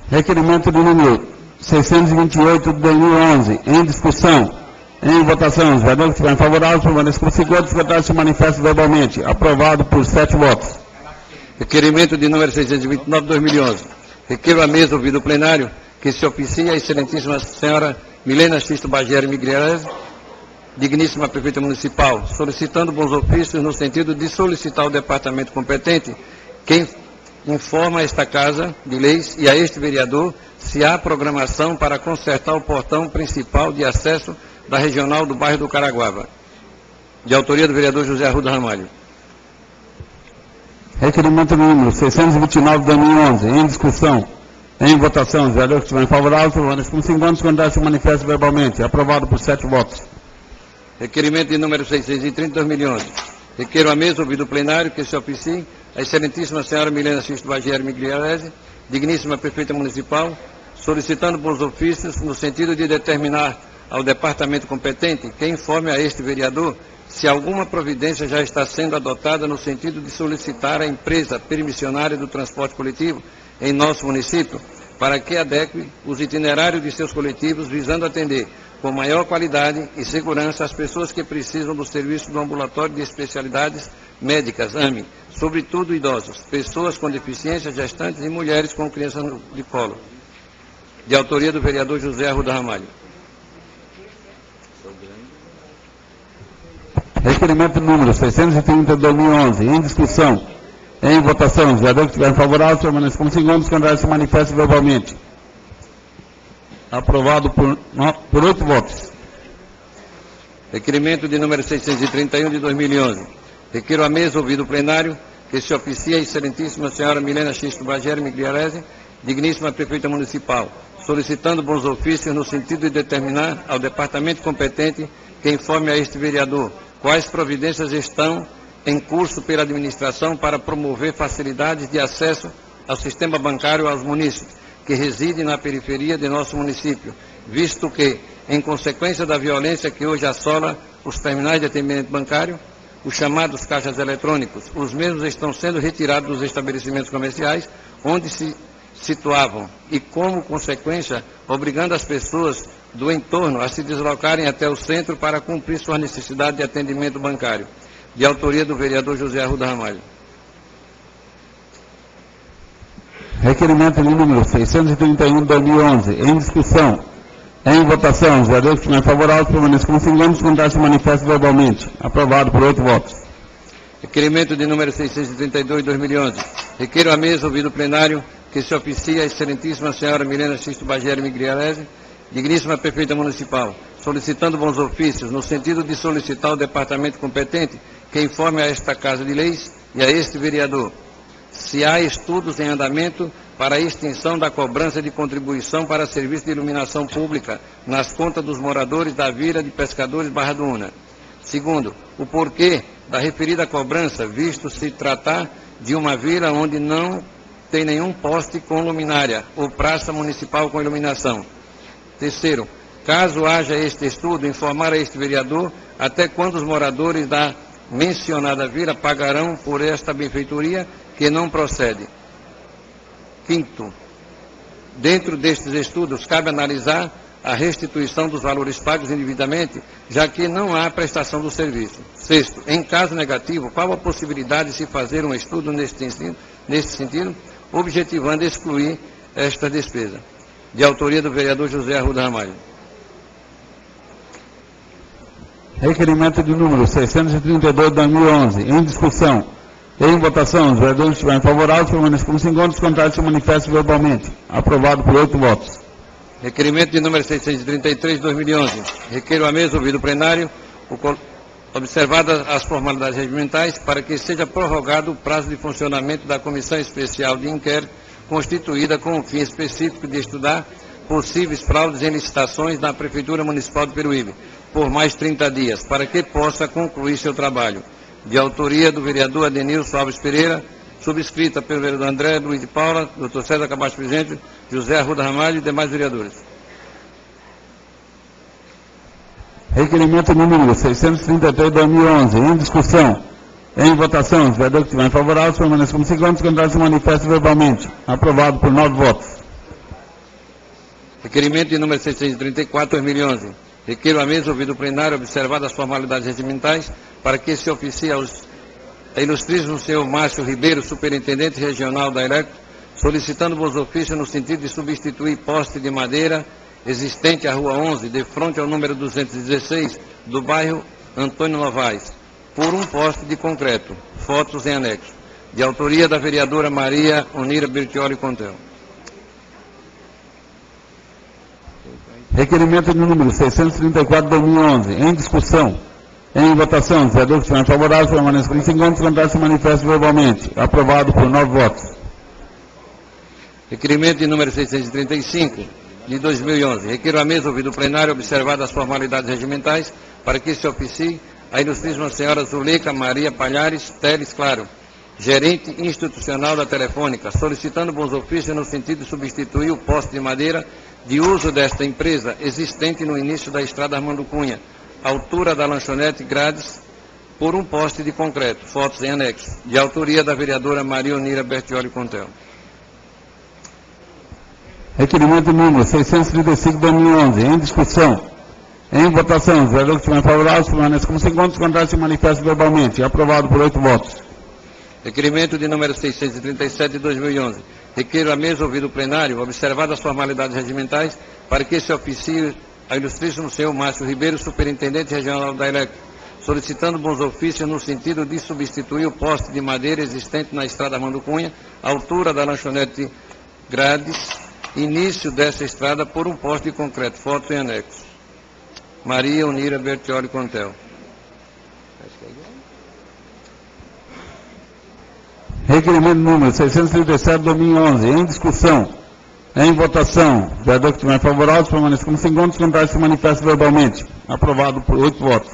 S1: Requerimento de número 628 de 2011, em discussão. Em votação, os vereadores que estiverem favoráveis, permaneçam como se encontram, secretário se manifesta verbalmente. Aprovado por 7 votos.
S3: Requerimento de número 629 de 2011. Requeiro à mesa, ouvido o plenário, que se oficie a excelentíssima senhora Milena Xisto Bagieri Migliarese, digníssima prefeita municipal, solicitando bons ofícios no sentido de solicitar ao departamento competente quem informa a esta Casa de Leis e a este vereador se há programação para consertar o portão principal de acesso da regional do bairro do Caraguava. De autoria do vereador José Arruda Ramalho.
S1: Requerimento número 629 de 2011, em discussão. Em votação, os vereadores que estiverem favoráveis, permaneçam como se encontram, secretário se manifesta verbalmente. Aprovado por 7 votos.
S3: Requerimento de número 630 de 2011. Requeiro à mesa, ouvido o plenário, que se oficie a excelentíssima senhora Milena Xisto Bagieri Migliarese, digníssima prefeita municipal, solicitando bons ofícios no sentido de determinar ao departamento competente que informe a este vereador se alguma providência já está sendo adotada no sentido de solicitar à empresa permissionária do transporte coletivo em nosso município para que adeque os itinerários de seus coletivos visando atender com maior qualidade e segurança as pessoas que precisam do serviço do ambulatório de especialidades médicas, AME, sobretudo idosos, pessoas com deficiência, gestantes e mulheres com crianças de colo. De autoria do vereador José Arruda Ramalho.
S1: Requerimento número 630 de 2011, em discussão. Em votação, os vereadores que estiverem favoráveis, permaneçam como se encontram, secretário se manifesta verbalmente. Aprovado por 8 votos.
S3: Requerimento de número 631 de 2011. Requeiro à mesa, ouvido o plenário, que se oficie a excelentíssima senhora Milena Xisto Bagieri Migliarese, digníssima prefeita municipal, solicitando bons ofícios no sentido de determinar ao departamento competente que informe a este vereador quais providências estão em curso pela administração para promover facilidades de acesso ao sistema bancário aos munícipes que residem na periferia de nosso município, visto que, em consequência da violência que hoje assola os terminais de atendimento bancário, os chamados caixas eletrônicos, os mesmos estão sendo retirados dos estabelecimentos comerciais onde se situavam e, como consequência, obrigando as pessoas do entorno a se deslocarem até o centro para cumprir sua necessidade de atendimento bancário. De autoria do vereador José Arruda Ramalho.
S1: Requerimento de número 631 de 2011, em discussão. Em votação, os vereadores que estiverem favoráveis, permaneçam como se encontram, secretário se manifesta verbalmente. Aprovado por 8 votos.
S3: Requerimento de número 632 de 2011. Requeiro à mesa, ouvido o plenário, que se oficie a excelentíssima senhora Milena Xisto Bagieri Migliarese, digníssima prefeita municipal, solicitando bons ofícios no sentido de solicitar ao departamento competente que informe a esta Casa de Leis e a este vereador se há estudos em andamento para a extinção da cobrança de contribuição para serviço de iluminação pública nas contas dos moradores da Vila de Pescadores Barra do Una. Segundo, o porquê da referida cobrança, visto se tratar de uma vila onde não tem nenhum poste com luminária ou praça municipal com iluminação. Terceiro, caso haja este estudo, informar a este vereador até quando os moradores da mencionada vila pagarão por esta benfeitoria que não procede. Quinto, dentro destes estudos, cabe analisar a restituição dos valores pagos indevidamente, já que não há prestação do serviço. Sexto, em caso negativo, qual a possibilidade de se fazer um estudo neste sentido, objetivando excluir esta despesa? De autoria do vereador José Arruda Ramalho.
S1: Requerimento de número 632 de 2011, em discussão. Em votação, os vereadores que estiverem favoráveis, permaneçam como se encontram, os contrários se manifestam verbalmente. Aprovado por 8 votos.
S3: Requerimento de número 633 de 2011. Requeiro à mesa, ouvido o plenário, observadas as formalidades regimentais, para que seja prorrogado o prazo de funcionamento da Comissão Especial de Inquérito, constituída com o fim específico de estudar possíveis fraudes em licitações na Prefeitura Municipal de Peruíbe, por mais 30 dias, para que possa concluir seu trabalho. De autoria do vereador Adenilson Alves Pereira, subscrita pelo vereador André Luiz de Paula, Dr. César Cabacho Presidente, José Arruda Ramalho e demais vereadores.
S1: Requerimento número 633/2011, em discussão. Em votação, os vereadores que estiverem favoráveis permaneçam como se encontram, os contrários se manifestem verbalmente. Aprovado por 9 votos.
S3: Requerimento de número 634/2011. Requeiro a mesa, ouvido o plenário, observadas as formalidades regimentais, para que se oficie aos ilustríssimo senhor Márcio Ribeiro, superintendente regional da Electro, solicitando vos ofício no sentido de substituir poste de madeira existente à Rua 11, de frente ao número 216, do bairro Antônio Novaes, por um poste de concreto. Fotos em anexo. De autoria da vereadora Maria Onira Bertioli Contel.
S1: Requerimento de número 634/2011, em discussão. Em votação, os vereadores que estiverem favoráveis permaneçam como se encontram, os contrários se manifestem verbalmente. Aprovado por 9 votos.
S3: Requerimento de número 635, de 2011. Requeiro a mesa, ouvido o plenário, observadas as formalidades regimentais, para que se oficie a ilustríssima senhora Zuleika Maria Palhares Teles Claro, gerente institucional da Telefônica, solicitando bons ofícios no sentido de substituir o poste de madeira de uso desta empresa existente no início da estrada Armando Cunha, altura da lanchonete Grades, por um poste de concreto. Fotos em anexo. De autoria da vereadora Maria Onira Bertioli Contel.
S1: Requerimento número 635/2011, em discussão. Em votação, os vereadores que estiverem favoráveis permaneçam como se encontram, os contrários se manifestem verbalmente. Aprovado por 8 votos.
S3: Requerimento de número 637 de 2011. Requeiro a mesa, ouvido o plenário, observadas as formalidades regimentais, para que se oficie a ilustríssimo senhor Márcio Ribeiro, superintendente regional da Electro, solicitando bons ofícios no sentido de substituir o poste de madeira existente na estrada Armando Cunha, altura da lanchonete Grades, início dessa estrada, por um poste de concreto. Foto em anexo. Maria Onira Bertioli Contel.
S1: Requerimento número 637/2011, em discussão. Em votação, os vereadores que estiverem favoráveis permaneçam como se encontram, os contrários se manifestem verbalmente. Aprovado por 8 votos.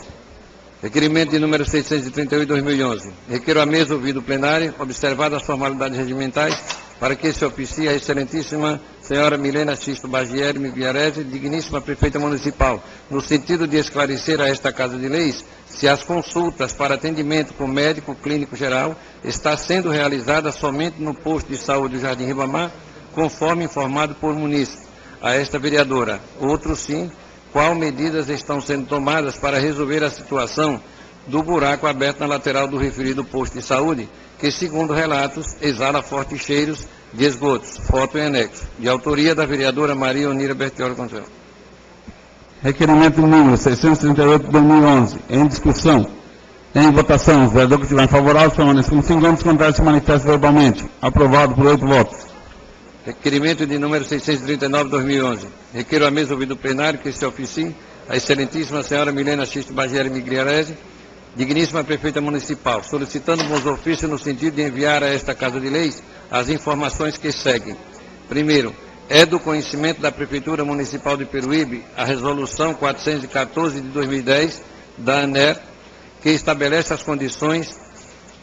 S3: Requerimento de número 638/2011. Requeiro a mesa, ouvido o plenário, observadas as formalidades regimentais, para que se oficie a excelentíssima senhora Milena Xisto Bagieri Migliarese, digníssima prefeita municipal, no sentido de esclarecer a esta Casa de Leis se as consultas para atendimento com médico clínico geral está sendo realizada somente no posto de saúde do Jardim Ribamar, conforme informado por munícipe. A esta vereadora, outro sim, qual medidas estão sendo tomadas para resolver a situação do buraco aberto na lateral do referido posto de saúde, que, segundo relatos, exala fortes cheiros de esgotos. Foto em anexo. De autoria da vereadora Maria Onira Bertioli Contel.
S1: Requerimento número 638/2011, em discussão. Em votação, os vereadores que estiverem favoráveis permaneçam como se encontram, os contrários se manifestem verbalmente. Aprovado por 8 votos.
S3: Requerimento de número 639/2011. Requeiro a mesa, ouvido o plenário, que se oficie a excelentíssima senhora Milena Xisto Bagieri Migliarese, digníssima prefeita municipal, solicitando bons ofícios no sentido de enviar a esta Casa de Leis as informações que seguem. Primeiro, é do conhecimento da Prefeitura Municipal de Peruíbe a Resolução 414 de 2010 da ANER, que estabelece as condições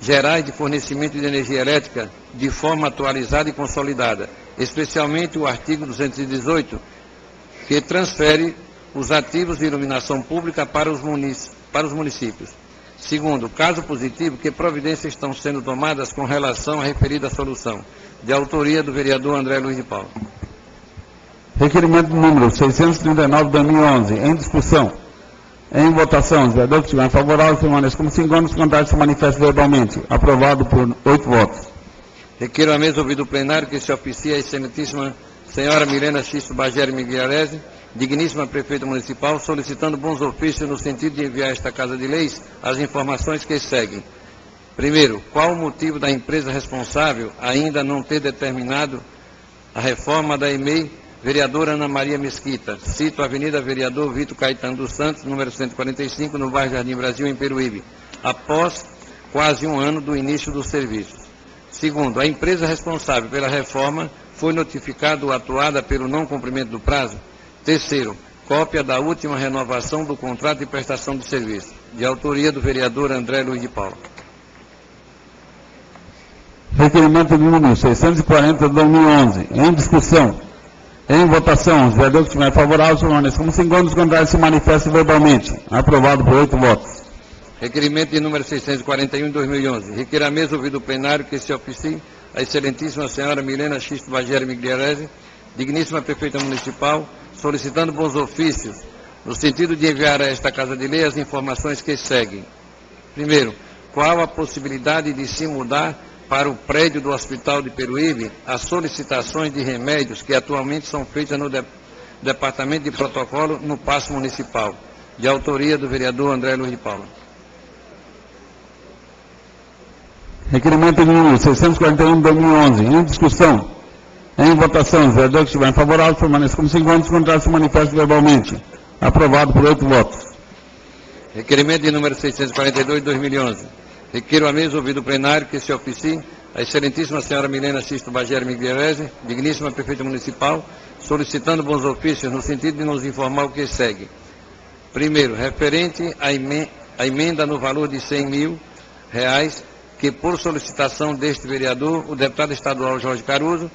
S3: gerais de fornecimento de energia elétrica de forma atualizada e consolidada, especialmente o artigo 218, que transfere os ativos de iluminação pública para os municípios. Segundo, caso positivo, que providências estão sendo tomadas com relação à referida solução. De autoria do vereador André Luiz de Paula.
S1: Requerimento número 639/2011, em discussão. Em votação, os vereadores que estiverem favoráveis permaneçam como se encontram, os contrários se manifestem verbalmente. Aprovado por 8 votos.
S3: Requeiro a mesa, ouvido o plenário, que se oficie a excelentíssima senhora Milena Xisto Bagieri Migliarese, digníssima prefeita municipal, solicitando bons ofícios no sentido de enviar a esta Casa de Leis as informações que seguem. Primeiro, qual o motivo da empresa responsável ainda não ter determinado a reforma da EMEI, vereadora Ana Maria Mesquita, cito a Avenida Vereador Vitor Caetano dos Santos, número 145, no bairro Jardim Brasil, em Peruíbe, após quase um ano do início dos serviços. Segundo, a empresa responsável pela reforma foi notificada ou atuada pelo não cumprimento do prazo. Terceiro, cópia da última renovação do contrato de prestação de serviço, de autoria do vereador André Luiz de Paula.
S1: Requerimento número 640/2011, em discussão. Em votação, os vereadores que estiverem favoráveis permaneçam como segundos, contrários se manifestem verbalmente. Aprovado por 8 votos.
S3: Requerimento de número 641 de 2011. Requer a mesa ouvido o plenário que se oficie a excelentíssima senhora Milena Xisto Bageri Migliarese, digníssima prefeita municipal, solicitando bons ofícios, no sentido de enviar a esta Casa de Lei as informações que seguem. Primeiro, qual a possibilidade de se mudar para o prédio do Hospital de Peruíbe as solicitações de remédios que atualmente são feitas no Departamento de Protocolo no Paço Municipal, de autoria do vereador André Luiz de Paula.
S1: Requerimento de número 641 de 2011. Em discussão. Em votação, os vereadores que estiverem favoráveis permaneçam como segundos, contrários se manifestem verbalmente. Aprovado por 8 votos.
S3: Requerimento de número 642 de 2011. Requeiro a mesa ouvido o plenário que se oficie a excelentíssima senhora Milena Xisto Bageri Migliarese, digníssima prefeita municipal, solicitando bons ofícios no sentido de nos informar o que segue. Primeiro, referente à emenda no valor de R$100 mil, que por solicitação deste vereador, o deputado estadual Jorge Caruso,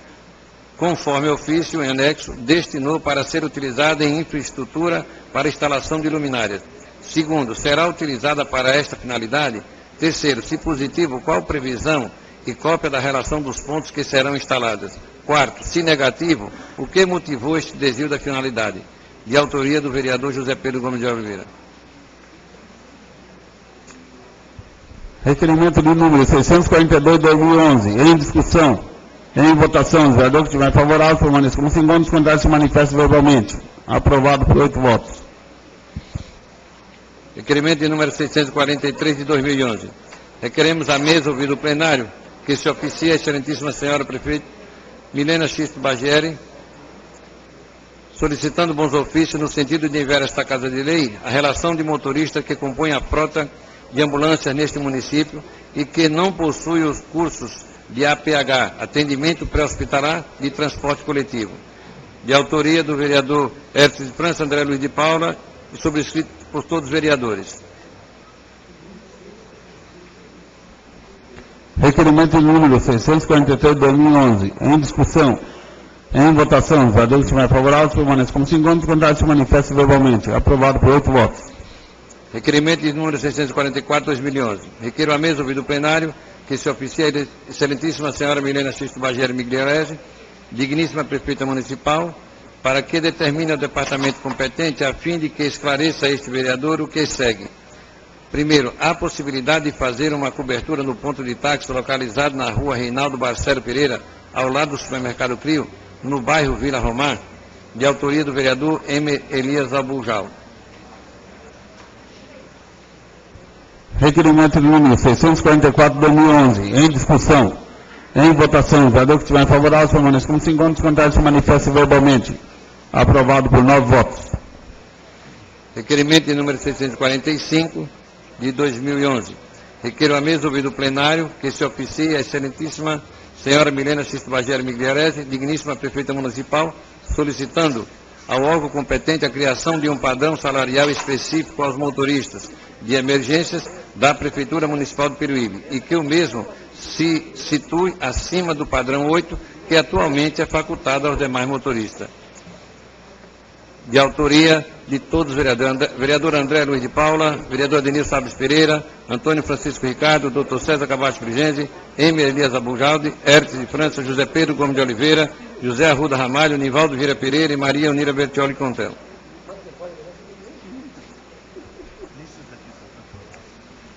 S3: conforme ofício em anexo, destinou para ser utilizada em infraestrutura para instalação de luminárias. Segundo, será utilizada para esta finalidade. Terceiro, se positivo, qual previsão e cópia da relação dos pontos que serão instaladas. Quarto, se negativo, o que motivou este desvio da finalidade? De autoria do vereador José Pedro Gomes de Oliveira.
S1: Requerimento de número 642 de 2011. Em discussão. Em votação, os vereadores que estiverem favoráveis permaneçam como segundos, contrários se manifestem verbalmente. Aprovado por 8 votos.
S3: Requerimento de número 643 de 2011. Requeremos a mesa ouvido o plenário que se oficie a excelentíssima senhora prefeita Milena Xisto Bageri, solicitando bons ofícios no sentido de enviar a esta Casa de Lei a relação de motoristas que compõem a frota de ambulâncias neste município e que não possui os cursos de APH, Atendimento Pré-Hospitalar de Transporte Coletivo. De autoria do vereador Hércules de França, André Luiz de Paula, e sobrescrito por todos os vereadores.
S1: Requerimento de número 643 de 2011. Em discussão. Em votação, os vereadores que estiverem favoráveis permaneçam como segundos, contrários se manifestem verbalmente. Aprovado por 8 votos.
S3: Requerimento de número 644 de 2011. Requeiro a mesa ouvido o plenário que se oficie a excelentíssima senhora Milena Xisto Bageri Migliarese, digníssima prefeita municipal, para que determine ao departamento competente a fim de que esclareça a este vereador o que segue. Primeiro, há possibilidade de fazer uma cobertura no ponto de táxi localizado na rua Reinaldo Barcelo Pereira, ao lado do supermercado Crio, no bairro Vila Romar, de autoria do vereador M. Elias Abujal.
S1: Requerimento de número 644 de 2011. Em discussão. Em votação, os vereadores que estiverem favoráveis permaneçam como segundos, contrários se manifestem verbalmente. Aprovado por 9 votos.
S3: Requerimento de número 645 de 2011. Requeiro a mesa ouvido o plenário que se oficie a excelentíssima senhora Milena Xisto Bageri Migliarese, digníssima prefeita municipal, solicitando ao órgão competente a criação de um padrão salarial específico aos motoristas de emergências da Prefeitura Municipal de Peruíbe e que o mesmo se situe acima do padrão 8, que atualmente é facultado aos demais motoristas. De autoria de todos os vereadores, vereador André Luiz de Paula, vereador Denilson Sabres Pereira, Antônio Francisco Ricardo, doutor César Cavacho Frigenzi, M. Elias Abujaldi, Hércules de França, José Pedro Gomes de Oliveira, José Arruda Ramalho, Nivaldo Vieira Pereira e Maria Unira Bertioli Contel.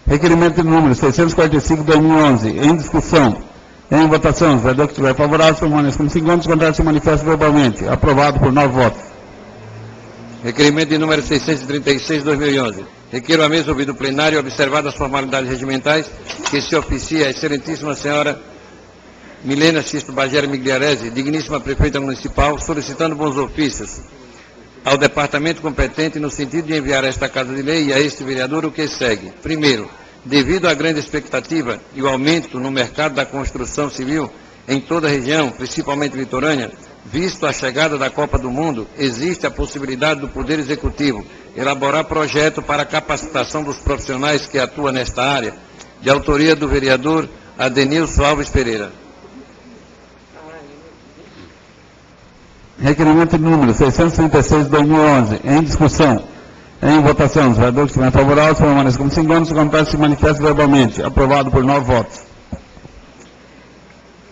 S1: Requerimento de número 645 de 2011. Em discussão. Em votação, os vereadores que estiverem favoráveis permaneçam como segundos, contrários se manifestem verbalmente. Aprovado por 9 votos.
S3: Requerimento de número 636 de 2011. Requeiro a mesa ouvido o plenário observadas as formalidades regimentais que se oficia a excelentíssima senhora Milena Xisto Bageri Migliarese, digníssima prefeita municipal, solicitando bons ofícios ao departamento competente no sentido de enviar a esta Casa de Lei e a este vereador o que segue. Primeiro, devido à grande expectativa e o aumento no mercado da construção civil em toda a região, principalmente litorânea, visto a chegada da Copa do Mundo, existe a possibilidade do Poder Executivo elaborar projeto para a capacitação dos profissionais que atuam nesta área, de autoria do vereador Adenilson Alves Pereira.
S1: Requerimento número 636 de 2011, em discussão. Em votação, os vereadores que estiverem favoráveis permanecem como 5 anos, contrários se manifestam verbalmente. Aprovado por 9 votos.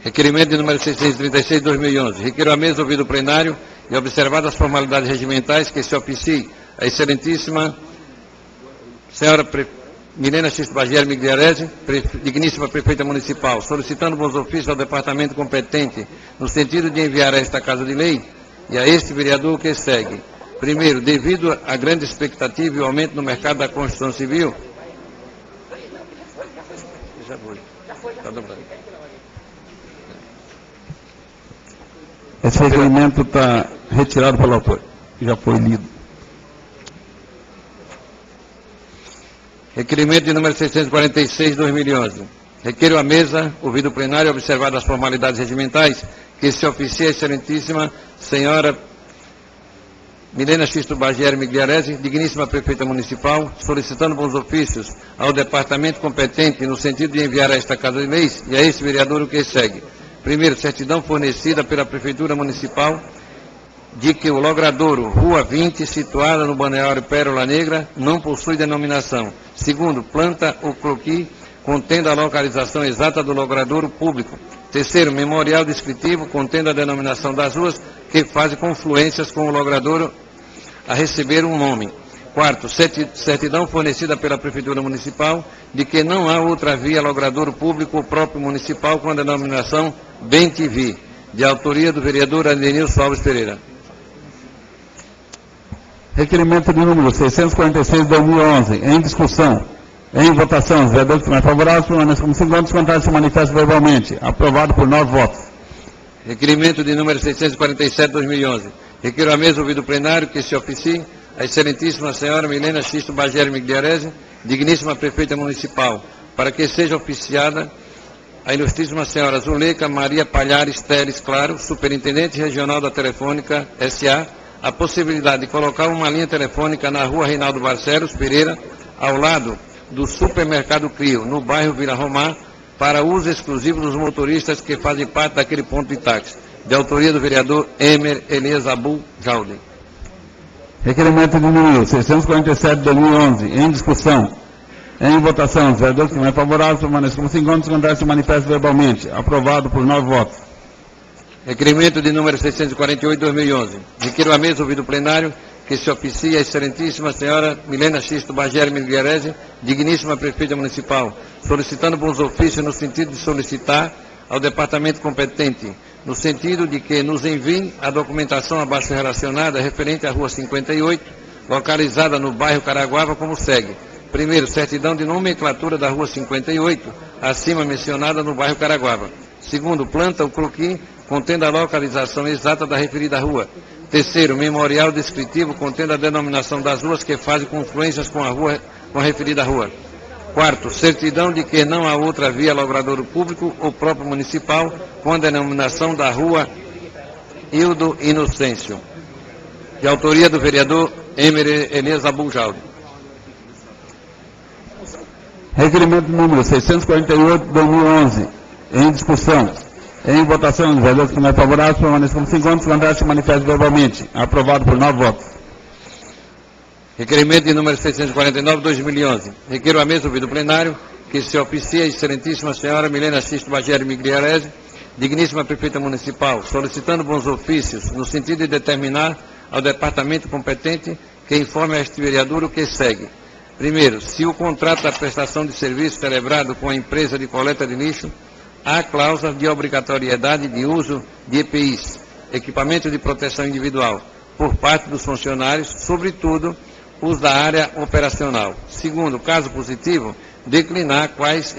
S3: Requerimento de número 636 de 2011. Requeiro a mesa ouvido o plenário e observadas as formalidades regimentais que se oficie a excelentíssima senhora Milena Xisto Bagieri Migliarese, digníssima prefeita municipal, solicitando bons ofícios ao departamento competente no sentido de enviar a esta Casa de Lei e a este vereador o que segue. Primeiro, devido à grande expectativa e o aumento no mercado da construção civil... Já foi. Está dobrado.
S1: Esse requerimento está retirado pelo autor. Já foi lido.
S3: Requerimento de número 646 de 2011. Requeiro a mesa, ouvido o plenário, observadas as formalidades regimentais, que se oficie a excelentíssima senhora Milena Xisto Bagieri Migliarese, digníssima prefeita municipal, solicitando bons ofícios ao departamento competente no sentido de enviar a esta Casa de Leis e a este vereador o que segue. Primeiro, certidão fornecida pela Prefeitura Municipal de que o logradouro Rua 20, situada no Balneário Pérola Negra, não possui denominação. Segundo, planta o croquis contendo a localização exata do logradouro público. Terceiro, memorial descritivo contendo a denominação das ruas que fazem confluências com o logradouro a receber um nome. Quarto, certidão fornecida pela Prefeitura Municipal de que não há outra via logradouro público ou próprio municipal com a denominação Bem-TV, de autoria do vereador Adenilson Alves Pereira.
S1: Requerimento de número 646 de 2011, em discussão. Em votação, os vereadores que estiverem favoráveis permanecem como 5 anos, contrários se manifestam verbalmente. Aprovado por 9 votos.
S3: Requerimento de número 647 de 2011. Requeiro a mesa ouvido o plenário que se oficie a excelentíssima senhora Milena Xisto Bagieri Migliarese, digníssima prefeita municipal, para que seja oficiada a ilustríssima senhora Zuleika Maria Palhares Teles Claro, superintendente regional da Telefônica S.A., a possibilidade de colocar uma linha telefônica na rua Reinaldo Barcelos Pereira, ao lado do supermercado Crio, no bairro Vila Romar, para uso exclusivo dos motoristas que fazem parte daquele ponto de táxi, de autoria do vereador Emer Elias Abu Jaldi.
S1: Requerimento de número 647 de 2011, em discussão. Em votação, os vereadores que estiverem favoráveis permanecem como 5 anos, contrários se manifestam verbalmente. Aprovado por 9 votos.
S3: Requerimento de número 648 de 2011. Requeiro a mesa ouvido o plenário que se oficie a excelentíssima senhora Milena Xisto Bagieri Migliarese, digníssima prefeita municipal, solicitando bons ofícios no sentido de solicitar ao departamento competente, no sentido de que nos enviem a documentação abaixo relacionada referente à Rua 58, localizada no bairro Caraguava, como segue. Primeiro, certidão de nomenclatura da Rua 58, acima mencionada no bairro Caraguava. Segundo, planta o croquis contendo a localização exata da referida rua. Terceiro, memorial descritivo contendo a denominação das ruas que fazem confluências com a referida rua. Quarto, certidão de que não há outra via logradouro público ou próprio municipal com a denominação da rua Hildo Inocêncio, de autoria do vereador Emer Elias Abu Jaldi.
S1: Requerimento número 648 de 2011, em discussão. Em votação, os vereadores que estiverem favoráveis permanecem como 5 anos, contrários se manifestam verbalmente. Aprovado por 9 votos.
S3: Requerimento de número 649 de 2011. Requeiro a mesa ouvido o plenário que se oficie a excelentíssima senhora Milena Xisto Bagieri Migliarese, digníssima prefeita municipal, solicitando bons ofícios no sentido de determinar ao departamento competente que informe a este vereador o que segue. Primeiro, se o contrato da prestação de serviço celebrado com a empresa de coleta de lixo, há cláusula de obrigatoriedade de uso de EPIs, equipamento de proteção individual, por parte dos funcionários, sobretudo os da área operacional. Segundo, caso positivo, declinar quais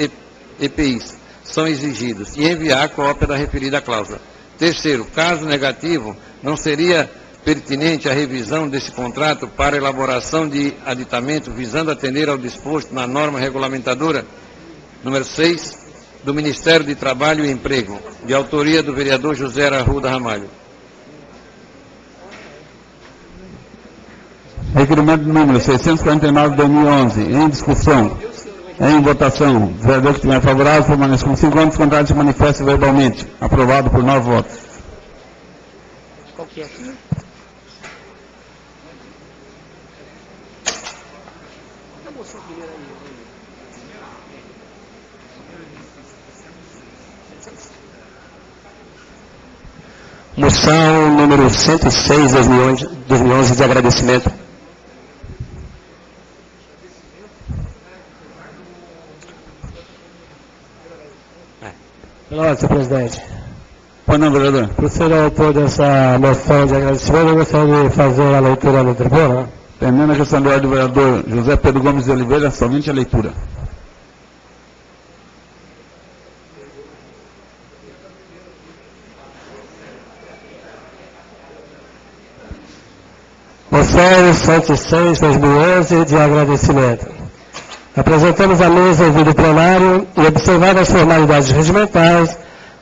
S3: EPIs são exigidos e enviar cópia da referida cláusula. Terceiro, caso negativo, não seria pertinente a revisão desse contrato para elaboração de aditamento visando atender ao disposto na norma regulamentadora número 6 do Ministério de Trabalho e Emprego, de autoria do vereador José Arruda Ramalho.
S1: Requerimento número 649 de 2011, em discussão. Em votação, os vereadores que estiverem favoráveis permanecem como 5 anos, contrários se manifestam verbalmente. Aprovado por 9 votos.
S2: Moção número 106, 2011, de agradecimento.
S4: Pela ordem, senhor presidente.
S1: Pois não, vereador.
S4: Por ser autor dessa moção de agradecimento, eu gostaria de fazer a leitura no tribunal.
S1: Terminando a questão de ordem do vereador José Pedro Gomes de Oliveira, somente a leitura.
S4: Moção 106, 2011, de agradecimento. Apresentamos à mesa ouvido o plenário e observadas as formalidades regimentais,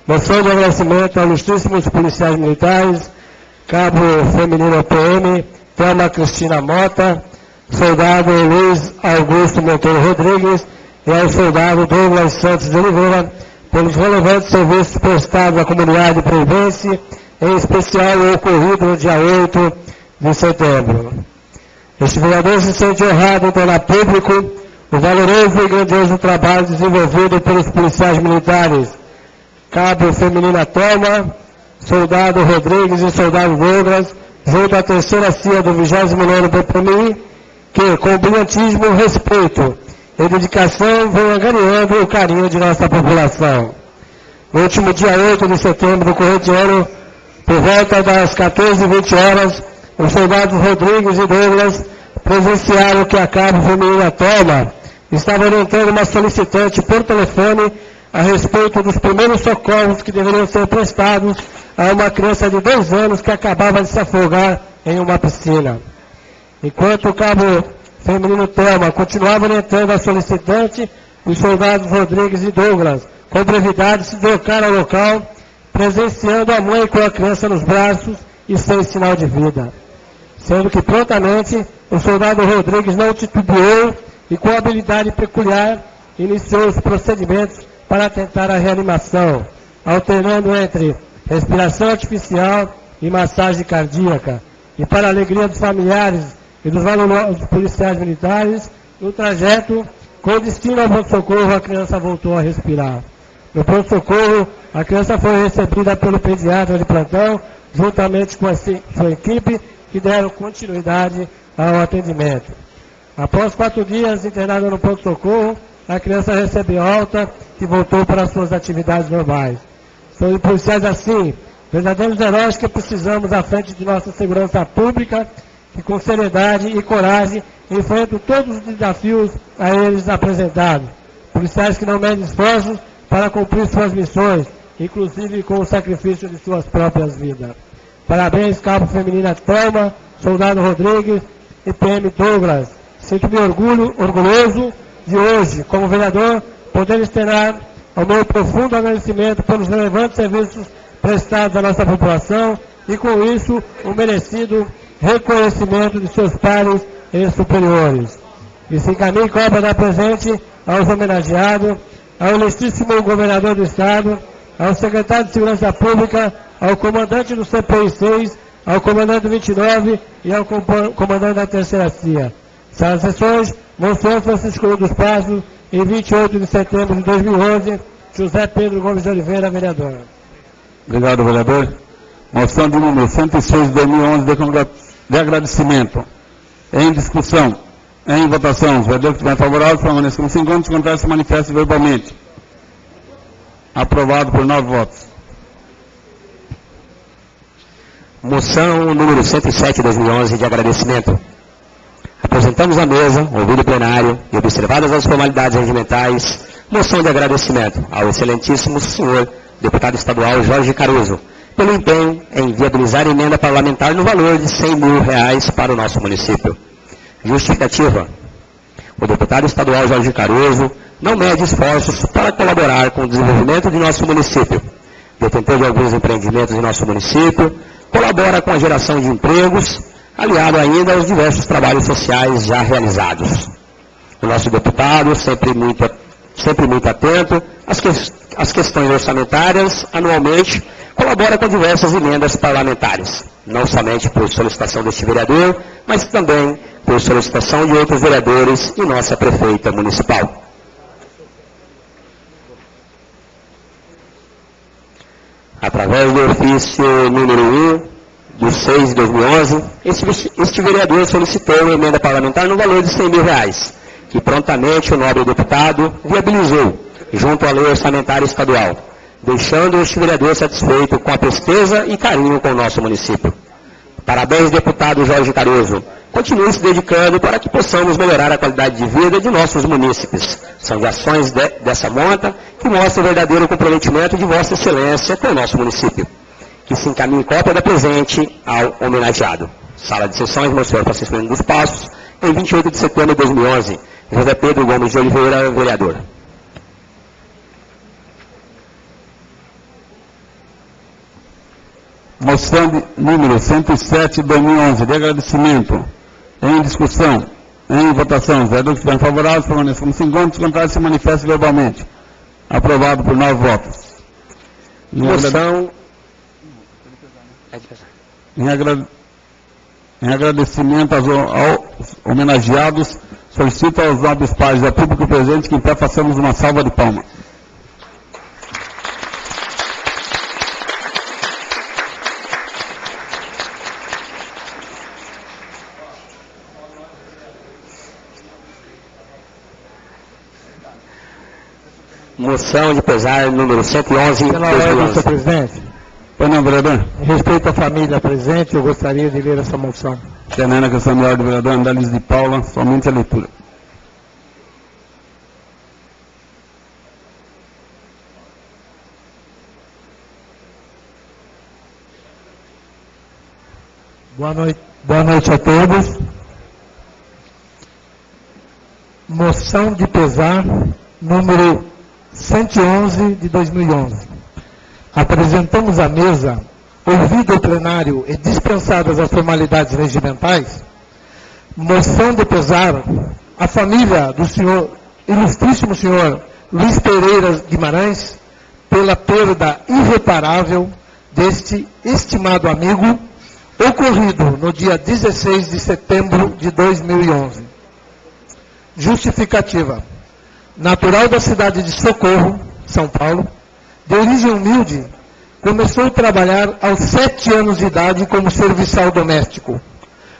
S4: moção de agradecimento aos ilustríssimos policiais militares, cabo feminino PM, Thelma Cristina Mota, soldado Luiz Augusto Monteiro Rodrigues e ao soldado Douglas Santos de Oliveira, pelos relevantes serviços prestados à comunidade praivense, em especial o ocorrido no dia 8 de setembro. Este vereador se sente honrado em tornar público o valoroso e grandioso trabalho desenvolvido pelos policiais militares, cabo feminina Thelma, soldado Rodrigues e soldado Douglas, junto à terceira CIA do 29º BPMI, que, com brilhantismo, respeito e dedicação, vem ganhando o carinho de nossa população. No último dia 8 de setembro do corrente ano, por volta das 14h20, os soldados Rodrigues e Douglas presenciaram que a cabo feminina Thelma estava orientando uma solicitante por telefone a respeito dos primeiros socorros que deveriam ser prestados a uma criança de 2 anos que acabava de se afogar em uma piscina. Enquanto o cabo feminino Thelma continuava orientando a solicitante, os soldados Rodrigues e Douglas, com brevidade, se deslocaram ao local, presenciando a mãe com a criança nos braços e sem sinal de vida. Sendo que prontamente o soldado Rodrigues não titubeou e com habilidade peculiar iniciou os procedimentos para tentar a reanimação, alternando entre respiração artificial e massagem cardíaca. E para a alegria dos familiares e dos valorosos policiais militares, no trajeto, com destino ao pronto-socorro, a criança voltou a respirar. No pronto-socorro, a criança foi recebida pelo pediatra de plantão, juntamente com a sua equipe, que deram continuidade ao atendimento. Após 4 dias internada no pronto-socorro, a criança recebeu alta e voltou para as suas atividades normais. São policiais assim, verdadeiros heróis que precisamos à frente de nossa segurança pública, que com seriedade e coragem enfrentam todos os desafios a eles apresentados. Policiais que não medem esforços para cumprir suas missões, inclusive com o sacrifício de suas próprias vidas. Parabéns, cabo feminina Thelma, soldado Rodrigues e PM Douglas. Sinto-me orgulhoso de hoje, como vereador, poder externar o meu profundo agradecimento pelos relevantes serviços prestados à nossa população e, com isso, o merecido reconhecimento de seus pares e superiores. E se encaminhe cobra da presente aos homenageados, ao ilustríssimo governador do Estado, ao secretário de Segurança Pública, ao comandante do CPI 6, ao comandante do 29 e ao comandante da terceira CIA. Senhoras e senhores, Monsenhor Francisco dos Passos, em 28 de setembro de 2011, José Pedro Gomes de Oliveira, vereador.
S1: Obrigado, vereador. Moção de número 106 de 2011 de agradecimento. Em discussão. Em votação. Os vereadores que estiverem favoráveis permaneçam como 5 anos, contrários se manifestem verbalmente. Aprovado por 9 votos.
S2: Moção número 107 de 2011 de agradecimento. Apresentamos à mesa, ouvido o plenário e observadas as formalidades regimentais, moção de agradecimento ao excelentíssimo senhor deputado estadual Jorge Caruso, pelo empenho em viabilizar a emenda parlamentar no valor de R$100 mil para o nosso município. Justificativa. O deputado estadual Jorge Caruso não mede esforços para colaborar com o desenvolvimento de nosso município. Detentor de alguns empreendimentos em nosso município, colabora com a geração de empregos, aliado ainda aos diversos trabalhos sociais já realizados. O nosso deputado, sempre muito atento às questões orçamentárias, anualmente, colabora com diversas emendas parlamentares, não somente por solicitação deste vereador, mas também por solicitação de outros vereadores e nossa prefeita municipal. Através do ofício número 1, do 6 de 2011, este vereador solicitou uma emenda parlamentar no valor de R$100.000, que prontamente o nobre deputado viabilizou, junto à lei orçamentária estadual, deixando este vereador satisfeito com a presteza e carinho com o nosso município. Parabéns, deputado Jorge Caruso. Continue se dedicando para que possamos melhorar a qualidade de vida de nossos munícipes. São de ações dessa monta que mostram o verdadeiro comprometimento de Vossa Excelência com o nosso município. Que se encaminhe cópia da presente ao homenageado. Sala de sessões, Monsenhor Francisco Lino dos Passos, em 28 de setembro de 2011. José Pedro Gomes de Oliveira, vereador.
S1: Moção de número 107, 2011, de agradecimento. Em discussão. Em votação. Os vereadores que estão favoráveis permaneçam como 5 votos, contrários se manifestem verbalmente. Aprovado por 9 votos.
S2: Moção.
S1: Em agradecimento aos homenageados, solicito aos nobres pares da público presente que em pé façamos uma salva de palmas.
S2: Moção de pesar número 111,
S4: Pela ordem, senhor
S2: 2011.
S4: presidente.
S1: Pois não, vereador?
S4: Em respeito à família presente, eu gostaria de ler essa moção.
S1: Terminando a questão de ordem do vereador Andalis de Paula, somente a leitura.
S4: Boa noite a todos. Moção de pesar número 111 de 2011. Apresentamos à mesa, ouvido o plenário e dispensadas as formalidades regimentais, moção de pesar à família do senhor, ilustríssimo senhor Luiz Pereira Guimarães, pela perda irreparável deste estimado amigo, ocorrido no dia 16 de setembro de 2011. Justificativa. Natural da cidade de Socorro, São Paulo, de origem humilde, começou a trabalhar aos 7 anos de idade como serviçal doméstico.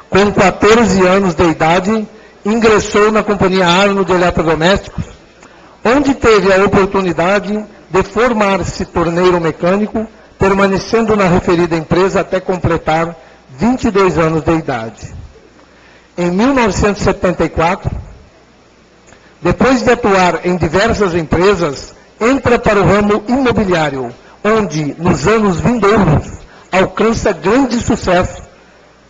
S4: Com 14 anos de idade, ingressou na companhia Arno de Eletrodomésticos, onde teve a oportunidade de formar-se torneiro mecânico, permanecendo na referida empresa até completar 22 anos de idade. Em 1974, depois de atuar em diversas empresas, entra para o ramo imobiliário, onde, nos anos vindouros, alcança grande sucesso,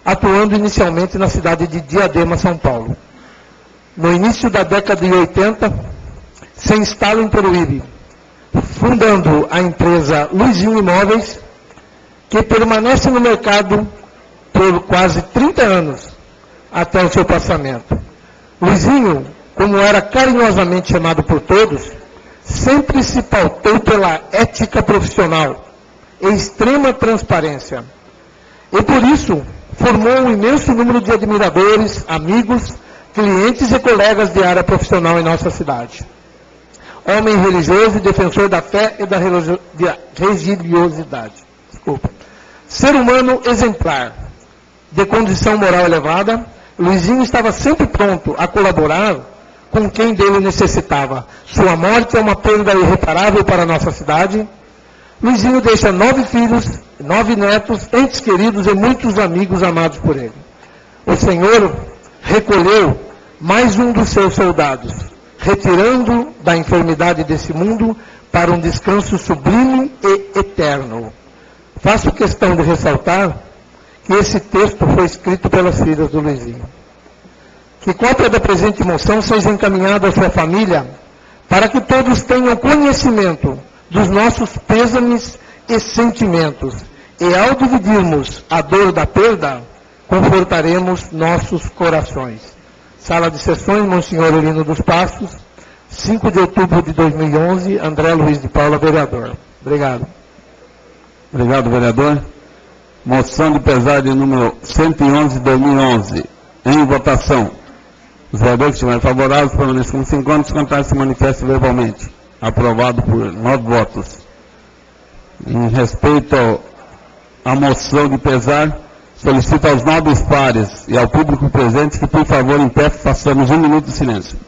S4: atuando inicialmente na cidade de Diadema, São Paulo. No início da década de 80, se instala em Peruíbe, fundando a empresa Luizinho Imóveis, que permanece no mercado por quase 30 anos, até o seu passamento. Luizinho, como era carinhosamente chamado por todos, sempre se pautou pela ética profissional e extrema transparência. E por isso, formou um imenso número de admiradores, amigos, clientes e colegas de área profissional em nossa cidade. Homem religioso e defensor da fé e da religiosidade. Ser humano exemplar, de condição moral elevada, Luizinho estava sempre pronto a colaborar com quem dele necessitava. Sua morte é uma perda irreparável para a nossa cidade. Luizinho deixa 9 filhos, 9 netos, entes queridos e muitos amigos amados por ele. O Senhor recolheu mais um dos seus soldados, retirando da enfermidade desse mundo para um descanso sublime e eterno. Faço questão de ressaltar que esse texto foi escrito pelas filhas do Luizinho. Que cópia da presente moção seja encaminhada à sua família, para que todos tenham conhecimento dos nossos pêsames e sentimentos, e ao dividirmos a dor da perda, confortaremos nossos corações. Sala de sessões, Monsenhor Lino dos Passos, 5 de outubro de 2011, André Luiz de Paula, vereador. Obrigado.
S1: Obrigado, vereador. Moção de pesar de número 111 de 2011. Em votação. Os vereadores que estiverem favoráveis permaneçam como se encontram, se contrários se manifestem verbalmente. Aprovado por 9 votos. Em respeito à moção de pesar, solicito aos nobres pares e ao público presente que, por favor, em pé, façamos 1 minuto de silêncio.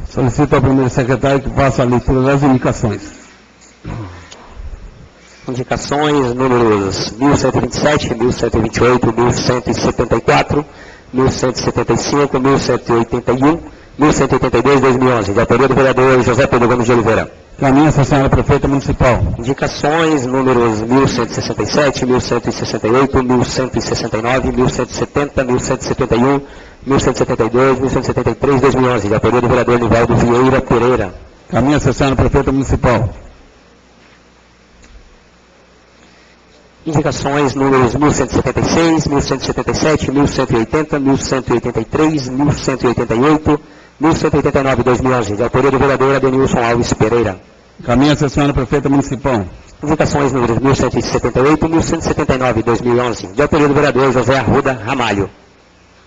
S1: Solicito ao primeiro secretário que faça a leitura das indicações.
S2: Indicações números 1127, 1128, 1174, 1175, 1181, 1182, 2011. De autoria do vereador José Pedro Gomes de Oliveira.
S1: Caminha-se a senhora prefeita municipal.
S2: Indicações números 1167, 1168, 1169, 1170, 1171, 1172, 1173, 2011. De autoria do vereador Nivaldo Vieira Pereira.
S1: Caminha-se a senhora prefeita municipal.
S2: Indicações números 1176, 1177, 1180, 1183, 1188, 1189, 2011. De autoria do vereador Adenilson Alves Pereira.
S1: Caminha-se a senhora prefeita municipal.
S2: Indicações números 1178, 1179, 2011. De autoria do vereador José Arruda Ramalho.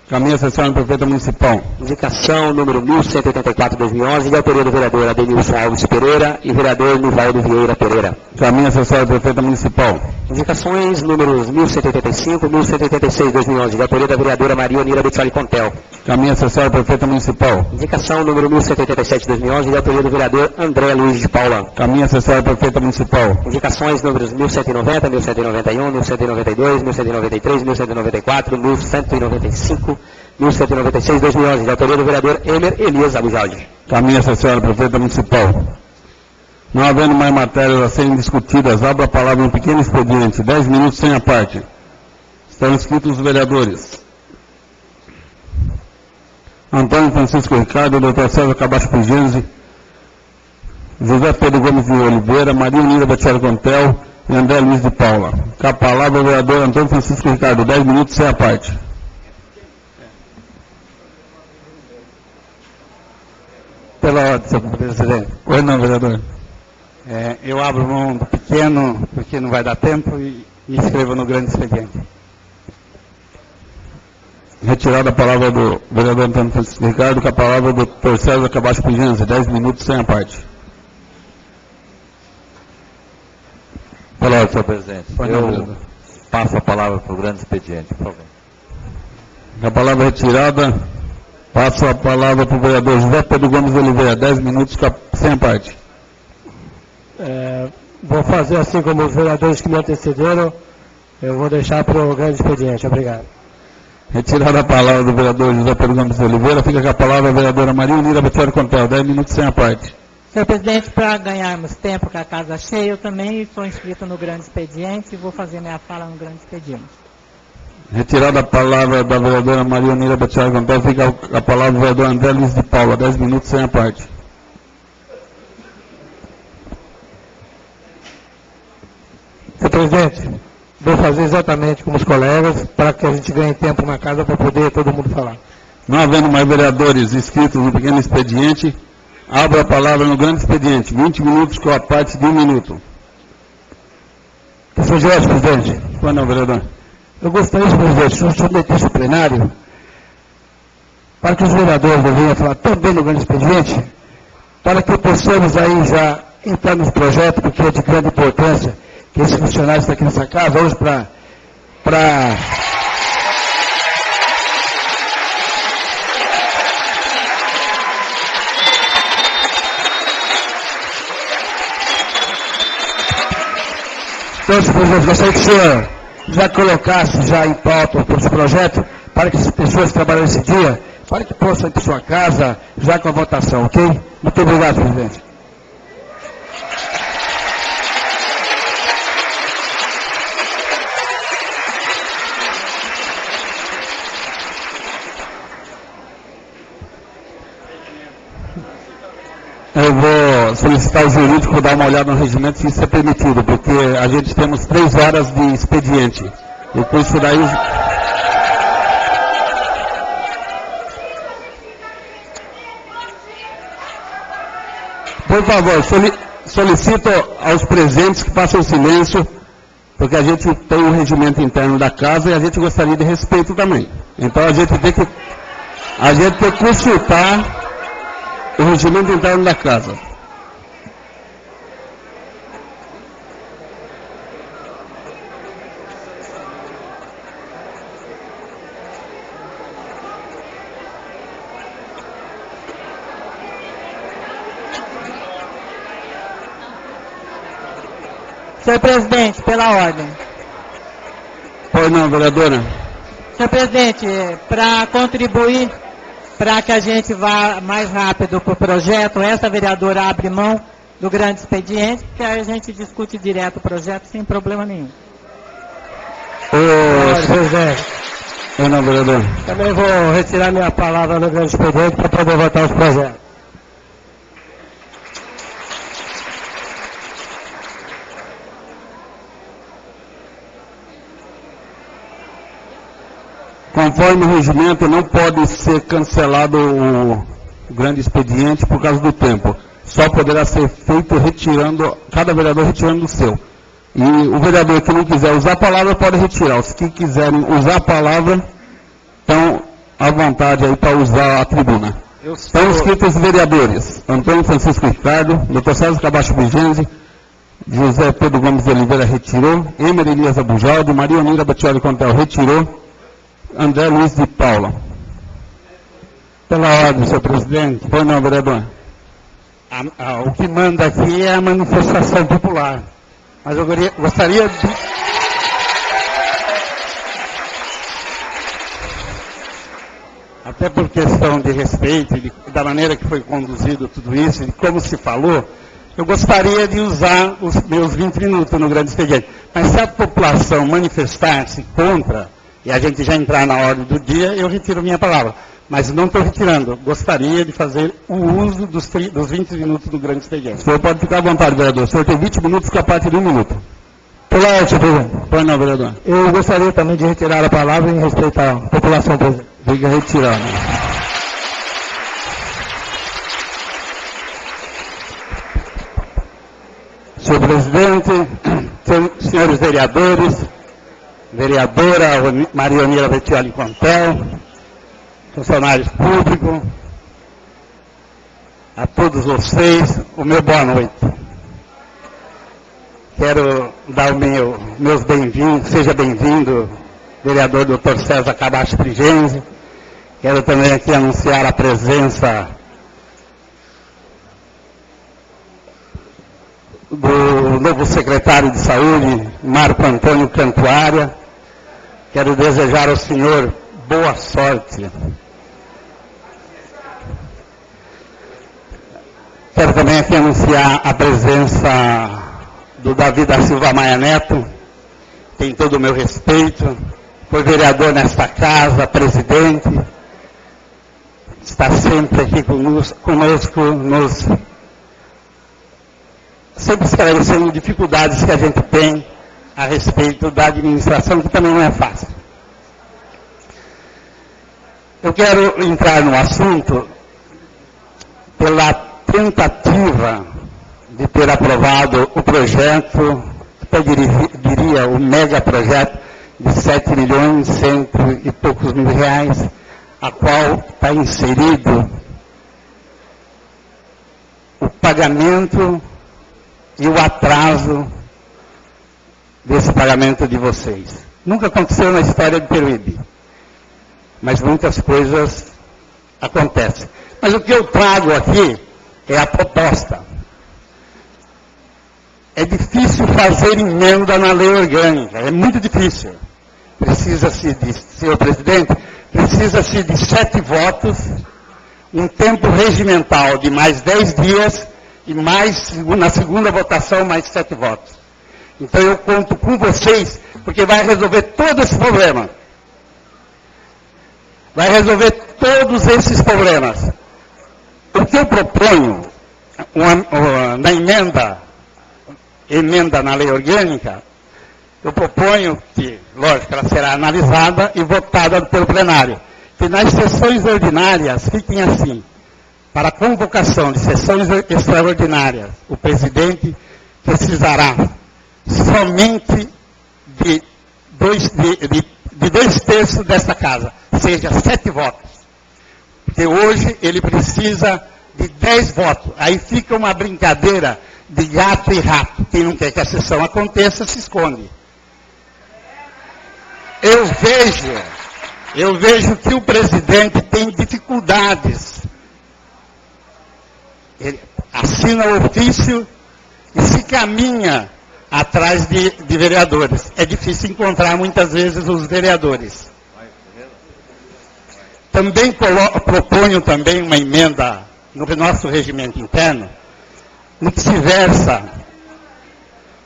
S1: Caminha-se a senhora prefeita municipal.
S2: Indicação número 1184, 2011, de autoria do vereador Adenilson Alves Pereira e vereador Nivaldo Vieira Pereira.
S1: Caminha-se a senhora prefeita municipal.
S2: Indicações números 1185, 1186, 2011, de autoria da vereadora Maria Onira Bettioli Contel.
S1: Caminha-se a senhora prefeita municipal.
S2: Indicação número 1187, 2011, de autoria do vereador André Luiz de Paula.
S1: Caminha-se a senhora prefeita municipal.
S2: Indicações números 1190, 1191, 1192, 1193, 1194, 1195, 1196, 2011, de autoria do vereador Emer Elias Abujaldi.
S1: Caminha-se a senhora prefeita municipal. Não havendo mais matérias a serem discutidas, abro a palavra em pequeno expediente, 10 minutos sem a parte. Estão inscritos os vereadores. Antônio Francisco Ricardo, Dr. César Cabacho Pugliese, José Pedro Gomes de Oliveira, Maria Unida Bettioli Contel e André Luiz de Paula. Com a palavra o vereador Antônio Francisco Ricardo, 10 minutos sem a parte.
S5: Pela ordem, senhor presidente.
S1: Pois não, vereador.
S5: Eu abro mão do pequeno, porque não vai dar tempo, e me inscrevo no grande expediente.
S1: Retirada a palavra do vereador Antônio Francisco Ricardo, com a palavra do Dr. César Cabacho Pugliese, 10 minutos sem a parte.
S6: Pela ordem, senhor presidente.
S1: Pois não, vereador.
S6: Passo a palavra para o grande expediente, por favor.
S1: A palavra retirada, passo a palavra para o vereador José Pedro Gomes de Oliveira, 10 minutos sem a parte.
S4: Vou fazer assim como os vereadores que me antecederam, eu vou deixar para o grande expediente. Obrigado.
S1: Retirada a palavra do vereador José Pedro Gomes de Oliveira, fica com a palavra a vereadora Maria Unira Bettioli Contel, 10 minutos sem a parte.
S7: Senhor presidente, para ganharmos tempo com a casa cheia, eu também estou inscrito no grande expediente e vou fazer minha fala no grande expediente.
S1: Retirada a palavra da vereadora Maria Unira Bettioli Contel, fica a palavra do vereador André Luiz de Paula, 10 minutos sem a parte.
S4: Senhor presidente, vou fazer exatamente como os colegas, para que a gente ganhe tempo na casa para poder todo mundo falar.
S1: Não havendo mais vereadores inscritos no pequeno expediente, abro a palavra no grande expediente, 20 minutos com a parte de 1 minuto.
S4: Senhor Jorge, presidente.
S1: Pois não, vereador.
S4: Eu gostaria, senhor presidente, se o senhor metesse o plenário, para que os vereadores venham falar também no grande expediente, para que possamos aí já entrar nos projetos, porque é de grande importância que esse funcionário está aqui nessa casa hoje para
S1: Então, senhor presidente, gostaria que o senhor já colocasse já em pauta esse projeto para que as pessoas que trabalham esse dia, para que possam ir para sua casa já com a votação, ok? Muito obrigado, presidente. Eu vou solicitar ao jurídico para dar uma olhada no regimento se isso é permitido, porque a gente temos 3 horas de expediente. E por isso daí... Por favor, solicito aos presentes que façam silêncio, porque a gente tem um regimento interno da casa e a gente gostaria de respeito também. Então a gente tem que consultar o regimento interno da casa.
S7: Senhor presidente, pela ordem.
S1: Pois não, vereadora.
S7: Senhor presidente, para contribuir para que a gente vá mais rápido para o projeto, essa vereadora abre mão do grande expediente, que a gente discute direto o projeto sem problema nenhum.
S4: Presidente,
S1: Pois não, vereador.
S4: também vou retirar minha palavra no grande expediente para poder votar os projetos.
S1: Conforme o regimento, não pode ser cancelado o grande expediente por causa do tempo. Só poderá ser feito retirando, cada vereador retirando o seu. E o vereador que não quiser usar a palavra pode retirar. Os que quiserem usar a palavra estão à vontade aí para usar a tribuna. Estão inscritos os vereadores: Antônio Francisco Ricardo, Dr. César Cabacho Bigenzi, José Pedro Gomes de Oliveira retirou, Emer Elias Abujaldo, Maria Onira Batioli Contel retirou, André Luiz de Paula.
S5: Pela ordem, senhor presidente.
S1: Pois não, vereador.
S5: O que manda aqui é a manifestação popular. Mas eu gostaria de... Até por questão de respeito e da maneira que foi conduzido tudo isso, e como se falou, eu gostaria de usar os meus 20 minutos no grande expediente. Mas se a população manifestar-se contra, e a gente já entrar na ordem do dia, eu retiro minha palavra. Mas não estou retirando. Gostaria de fazer o uso dos 20 minutos do grande expediente.
S1: O senhor pode ficar à vontade, vereador. O senhor tem 20 minutos com a parte de 1 minuto.
S4: Pela ordem, senhor presidente.
S1: Pois não, vereador.
S4: Eu gostaria também de retirar a palavra em respeito à população, presidente.
S1: Fica retirado.
S5: Senhor presidente, senhores vereadores, vereadora Maria Onira Batioli Contel, funcionários públicos, a todos vocês, o meu boa noite. Quero dar meus bem-vindos, seja bem-vindo, vereador Dr. César Cabacho Bigenzi. Quero também aqui anunciar a presença do novo secretário de Saúde, Marco Antônio Cantuária. Quero desejar ao senhor boa sorte. Quero também aqui anunciar a presença do Davi da Silva Maia Neto, tem todo o meu respeito, foi vereador nesta casa, presidente, está sempre aqui conosco, sempre esclarecendo dificuldades que a gente tem a respeito da administração, que também não é fácil. Eu quero entrar no assunto pela tentativa de ter aprovado o projeto, eu diria o mega projeto de 7 milhões, cento e poucos mil reais, a qual está inserido o pagamento e o atraso desse pagamento de vocês. Nunca aconteceu na história do Peruíbe, mas muitas coisas acontecem. Mas o que eu trago aqui é a proposta. é difícil fazer emenda na lei orgânica, é muito difícil. Precisa-se de, senhor presidente, precisa-se de 7 votos, um tempo regimental de mais 10 dias e mais, na segunda votação, mais 7 votos. Então eu conto com vocês, porque vai resolver todo esse problema. Vai resolver todos esses problemas. O que eu proponho na emenda na lei orgânica, eu proponho que, lógico, ela será analisada e votada pelo plenário, que nas sessões ordinárias fiquem assim: para a convocação de sessões extraordinárias, o presidente precisará somente de 2/3 desta casa, seja 7 votos. Porque hoje ele precisa de 10 votos. Aí fica uma brincadeira de gato e rato. Quem não quer que a sessão aconteça, se esconde. Eu vejo que o presidente tem dificuldades. Ele assina o ofício e se caminha atrás de vereadores. É difícil encontrar muitas vezes os vereadores. Também proponho também uma emenda no nosso regimento interno, no que se versa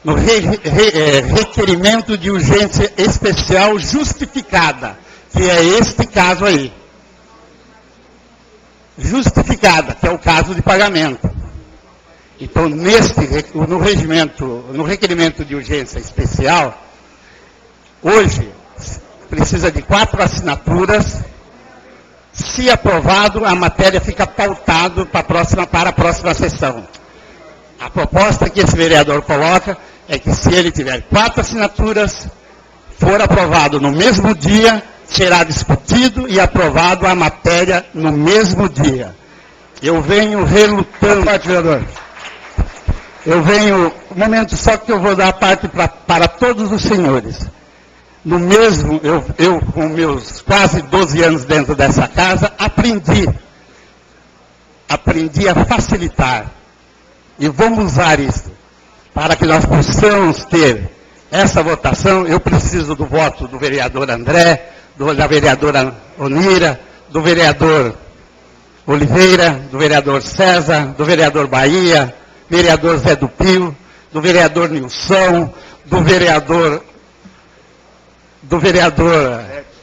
S5: no requerimento de urgência especial justificada, que é este caso aí. Justificada, que é o caso de pagamento. Então, no requerimento de urgência especial, hoje precisa de 4 assinaturas. Se aprovado, a matéria fica pautada para a próxima sessão. A proposta que esse vereador coloca é que, se ele tiver 4 assinaturas, for aprovado no mesmo dia, será discutido e aprovado a matéria no mesmo dia. Eu venho relutando... vereador. Um momento só que eu vou dar a parte para todos os senhores. No mesmo, eu com meus quase 12 anos dentro dessa casa, aprendi a facilitar. E vamos usar isso. Para que nós possamos ter essa votação, eu preciso do voto do vereador André, da vereadora Onira, do vereador Oliveira, do vereador César, do vereador Bahia, vereador Zé do Pio, do vereador Nilson, do vereador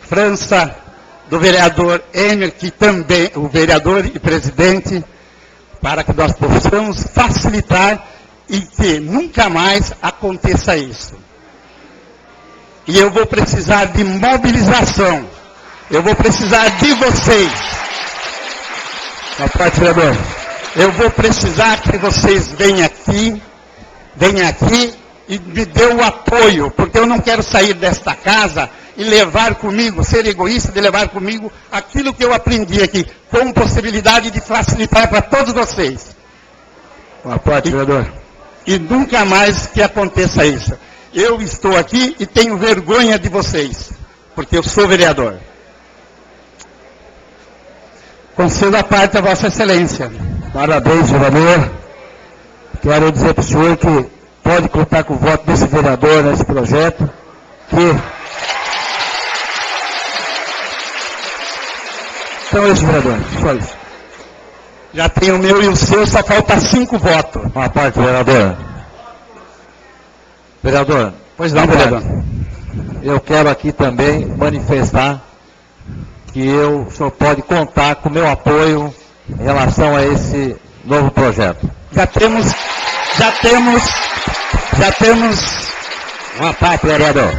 S5: França, do vereador Emer, que também, o vereador e presidente, para que nós possamos facilitar e que nunca mais aconteça isso. E eu vou precisar de mobilização. Eu vou precisar de vocês. Vereador. Eu vou precisar que vocês venham aqui e me dê o apoio, porque eu não quero sair desta casa e levar comigo, ser egoísta de levar comigo aquilo que eu aprendi aqui, com possibilidade de facilitar para todos vocês. Vereador. E nunca mais que aconteça isso. Eu estou aqui e tenho vergonha de vocês, porque eu sou vereador. Concedo a parte a Vossa Excelência.
S4: Parabéns, vereador. Quero dizer para o senhor que pode contar com o voto desse vereador nesse projeto, Então, esse vereador, só isso.
S5: Já tem o meu e o seu, só falta 5 votos.
S6: Uma parte, vereador. Vereador.
S5: Pois não, vereador.
S6: Eu quero aqui também manifestar que o senhor pode contar com o meu apoio em relação a esse novo projeto.
S5: Já temos
S2: Uma parte, vereador.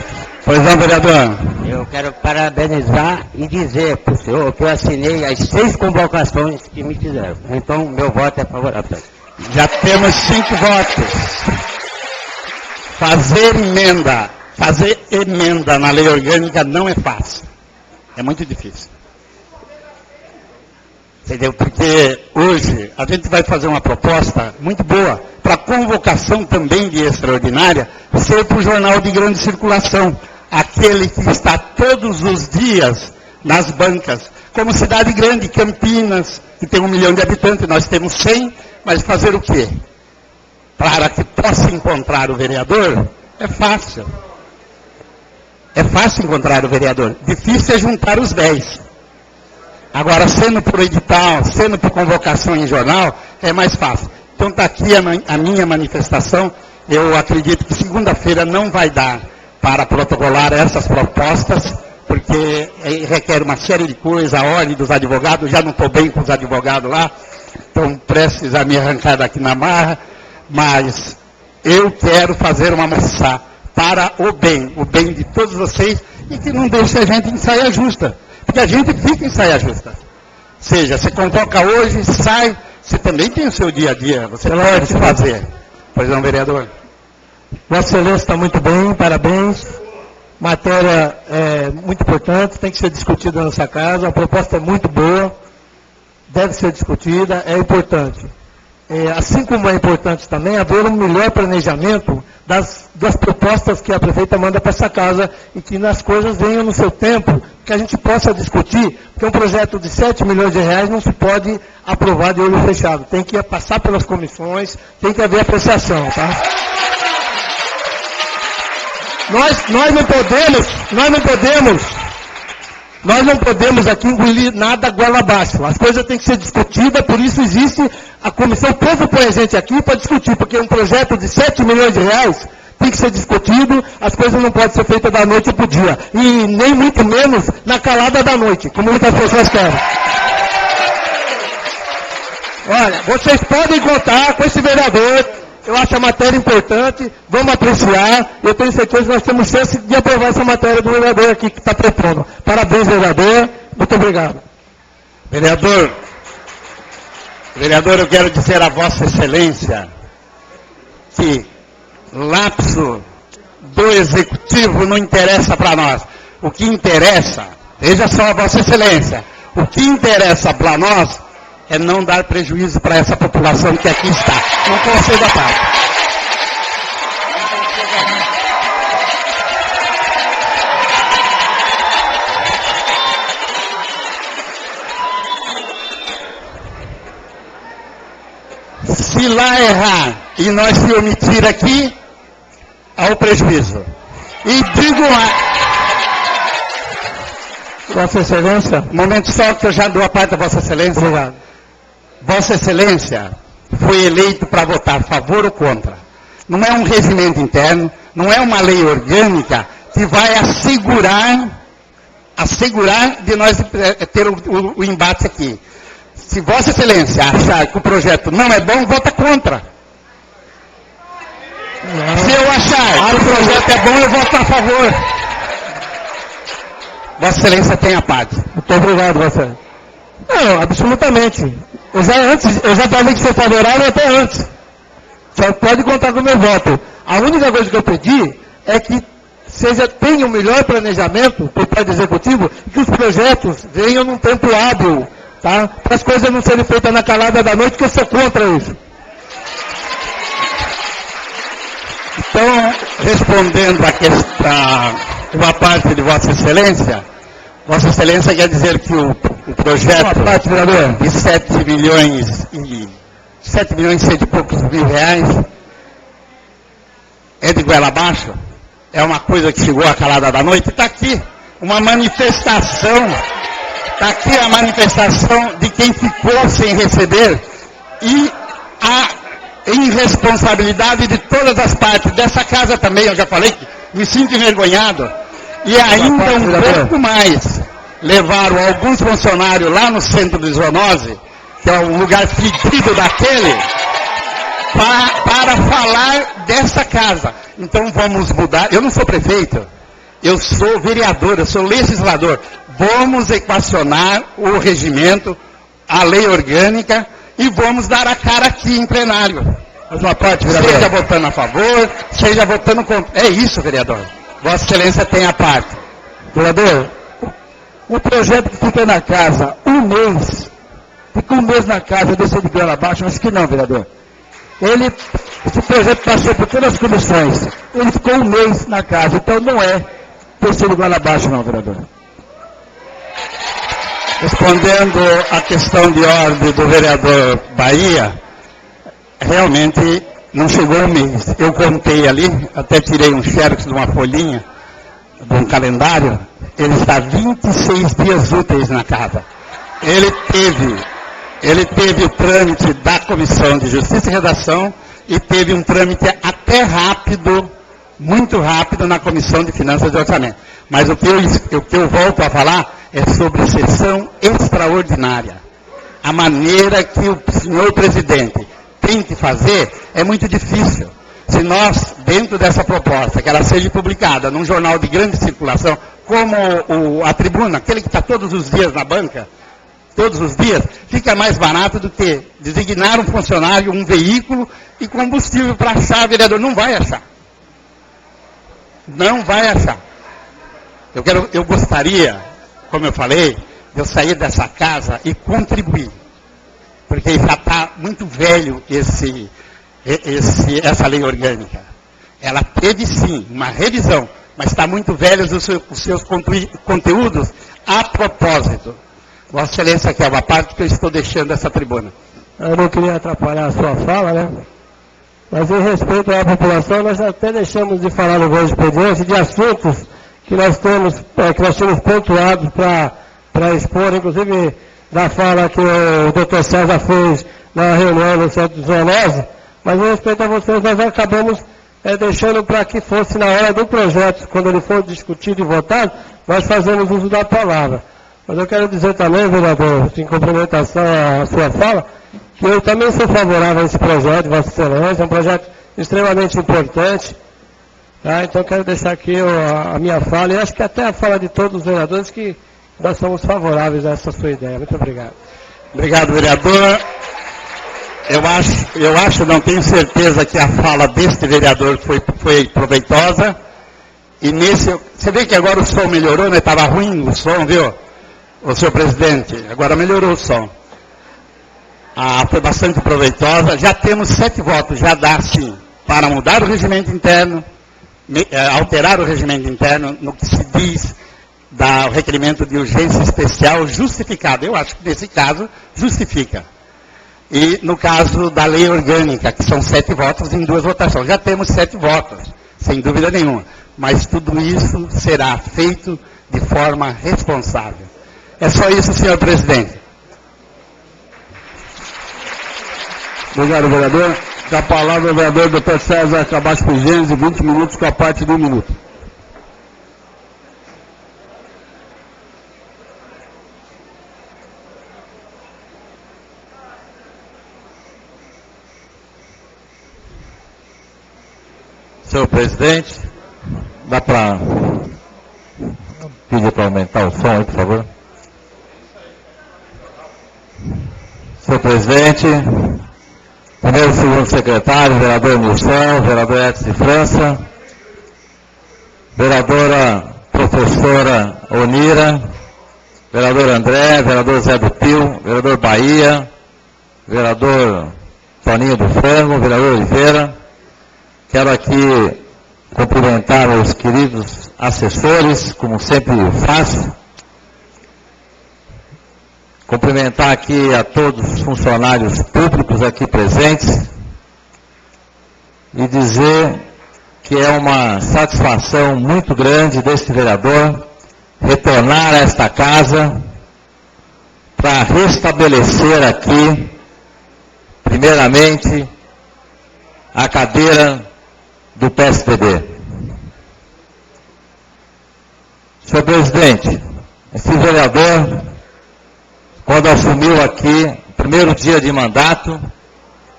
S5: Pois não, vereador.
S2: Eu quero parabenizar e dizer para o senhor que eu assinei as 6 convocações que me fizeram. Então, meu voto é favorável.
S5: Já temos 5 votos. Fazer emenda na lei orgânica não é fácil. É muito difícil. Entendeu? Porque hoje a gente vai fazer uma proposta muito boa para convocação também de extraordinária ser para o jornal de grande circulação. Aquele que está todos os dias nas bancas. Como cidade grande, Campinas, que tem 1 milhão de habitantes, nós temos 100, mas fazer o quê? para que possa encontrar o vereador, é fácil. É fácil encontrar o vereador. Difícil é juntar os 10. Agora, sendo por edital, sendo por convocação em jornal, é mais fácil. Então está aqui a minha manifestação. Eu acredito que segunda-feira não vai dar para protocolar essas propostas, porque requer uma série de coisas, a ordem dos advogados, já não estou bem com os advogados lá, estão prestes a me arrancar daqui na marra, mas eu quero fazer uma moção para o bem de todos vocês, e que não deixe a gente em saia justa, porque a gente fica em saia justa. Ou seja, você convoca hoje, sai, você também tem o seu dia a dia, você pode fazer. Pois não, vereador?
S4: Vossa Excelência está muito bem, parabéns. Matéria muito importante, tem que ser discutida nessa casa, a proposta é muito boa, deve ser discutida, é importante. Assim como é importante também haver um melhor planejamento das propostas que a prefeita manda para essa casa e que as coisas venham no seu tempo, que a gente possa discutir, porque um projeto de 7 milhões de reais não se pode aprovar de olho fechado, tem que passar pelas comissões, tem que haver apreciação, tá? Nós não podemos aqui engolir nada goela abaixo. As coisas têm que ser discutidas, por isso existe a comissão. O povo põe a gente aqui para discutir, porque um projeto de 7 milhões de reais tem que ser discutido, as coisas não podem ser feitas da noite para o dia. E nem muito menos na calada da noite, como muitas pessoas querem. Olha, vocês podem contar com esse vereador. Eu acho a matéria importante, vamos apreciar. Eu tenho certeza que nós temos chance de aprovar essa matéria do vereador aqui que está propondo. Parabéns, vereador. Muito obrigado.
S5: Vereador, eu quero dizer a Vossa Excelência que lapso do Executivo não interessa para nós. O que interessa, veja só, Vossa Excelência, o que interessa para nós é não dar prejuízo para essa população que aqui está. Não concedo a parte. Se lá errar e nós se omitir aqui, há o prejuízo. E digo
S4: Vossa Excelência.
S5: Um momento só que eu já dou a parte da Vossa Excelência.
S4: Obrigado.
S5: Vossa Excelência foi eleito para votar a favor ou contra. Não é um regimento interno, não é uma lei orgânica que vai assegurar de nós ter o embate aqui. Se Vossa Excelência achar que o projeto não é bom, vota contra. Não. Se eu achar que o projeto é bom, eu voto a favor. Vossa Excelência tem a parte.
S4: Muito obrigado, Vossa Excelência. Não, absolutamente. Eu já falei que sou favorável até antes. Só pode contar com o meu voto. A única coisa que eu pedi é que tenha um melhor planejamento por parte do Executivo e que os projetos venham num tempo hábil, tá? Para as coisas não serem feitas na calada da noite, que eu sou contra isso.
S5: Então, respondendo uma parte de Vossa Excelência quer dizer que o projeto de 7 milhões e 100 e poucos mil reais é de goela abaixo? É uma coisa que chegou à calada da noite? Está aqui uma manifestação, está aqui a manifestação de quem ficou sem receber e a irresponsabilidade de todas as partes, dessa casa também, eu já falei que me sinto envergonhado. E ainda um pouco mais, levaram alguns funcionários lá no centro de zoonose, que é um lugar fedido daquele, para falar dessa casa. Então vamos mudar. Eu não sou prefeito, eu sou vereador, eu sou legislador. Vamos equacionar o regimento, a lei orgânica, e vamos dar a cara aqui em plenário.
S4: Mais uma parte, vereador.
S5: Seja votando a favor, seja votando contra. É isso, vereador. Vossa Excelência tem a parte.
S4: Vereador, o projeto que fica na casa fica um mês na casa, desceu de goela abaixo, acho que não, vereador. Esse projeto passou por todas as comissões, ele ficou um mês na casa, então não é descer de goela abaixo não, vereador.
S5: Respondendo à questão de ordem do vereador Bahia, realmente não chegou um mês. Eu contei ali, até tirei um xerox de uma folhinha, de um calendário, ele está 26 dias úteis na casa. Ele teve o trâmite da Comissão de Justiça e Redação e teve um trâmite até rápido, muito rápido, na Comissão de Finanças e Orçamento. Mas o que eu volto a falar é sobre sessão extraordinária. A maneira que o senhor presidente tem que fazer é muito difícil. Se nós, dentro dessa proposta, que ela seja publicada num jornal de grande circulação, como a Tribuna, aquele que está todos os dias na banca, todos os dias, fica mais barato do que designar um funcionário, um veículo e combustível para achar, vereador. Não vai achar. Não vai achar. Eu gostaria, como eu falei, de eu sair dessa casa e contribuir. Porque já está muito velho essa lei orgânica. Ela teve sim uma revisão, mas está muito velhos os seus conteúdos a propósito. Vossa Excelência, que é uma parte que eu estou deixando essa tribuna.
S4: Eu não queria atrapalhar a sua fala, né? Mas em respeito à população, nós até deixamos de falar no grande expediente de assuntos que nós tínhamos pontuados para expor, inclusive da fala que o doutor César fez na reunião no Centro de Zoonose, mas em respeito a vocês, nós acabamos deixando para que fosse na hora do projeto, quando ele for discutido e votado, nós fazemos uso da palavra. Mas eu quero dizer também, vereador, em complementação à sua fala, que eu também sou favorável a esse projeto, Vossa Excelência, é um projeto extremamente importante. Tá? Então, quero deixar aqui a minha fala, e acho que até a fala de todos os vereadores, que nós somos favoráveis a essa sua ideia. Muito obrigado.
S5: Obrigado, vereador. Eu acho, não tenho certeza que a fala deste vereador foi proveitosa. E você vê que agora o som melhorou, né? Estava ruim o som, viu? O senhor presidente, agora melhorou o som. Foi bastante proveitosa. Já temos 7 votos, já dá sim, para mudar o regimento interno, alterar o regimento interno no que se diz do requerimento de urgência especial justificado. Eu acho que nesse caso justifica. E no caso da lei orgânica, que são 7 votos em 2 votações. Já temos 7 votos, sem dúvida nenhuma. Mas tudo isso será feito de forma responsável. É só isso, senhor presidente.
S1: Obrigado, vereador. Com a palavra o vereador Dr. César Cabasco Gênesis, 20 minutos com a parte de 1 minuto.
S6: Senhor presidente, dá para pedir para aumentar o som aí, por favor? Senhor presidente, primeiro e segundo secretário, vereador Nilson, vereador Edson de França, vereadora professora Onira, vereador André, vereador Zé do Pio, vereador Bahia, vereador Toninho do Frango, vereador Oliveira. Quero aqui cumprimentar os queridos assessores, como sempre faço. Cumprimentar aqui a todos os funcionários públicos aqui presentes e dizer que é uma satisfação muito grande deste vereador retornar a esta casa para restabelecer aqui, primeiramente, a cadeira do PSDB. Senhor presidente, esse vereador, quando assumiu aqui, primeiro dia de mandato,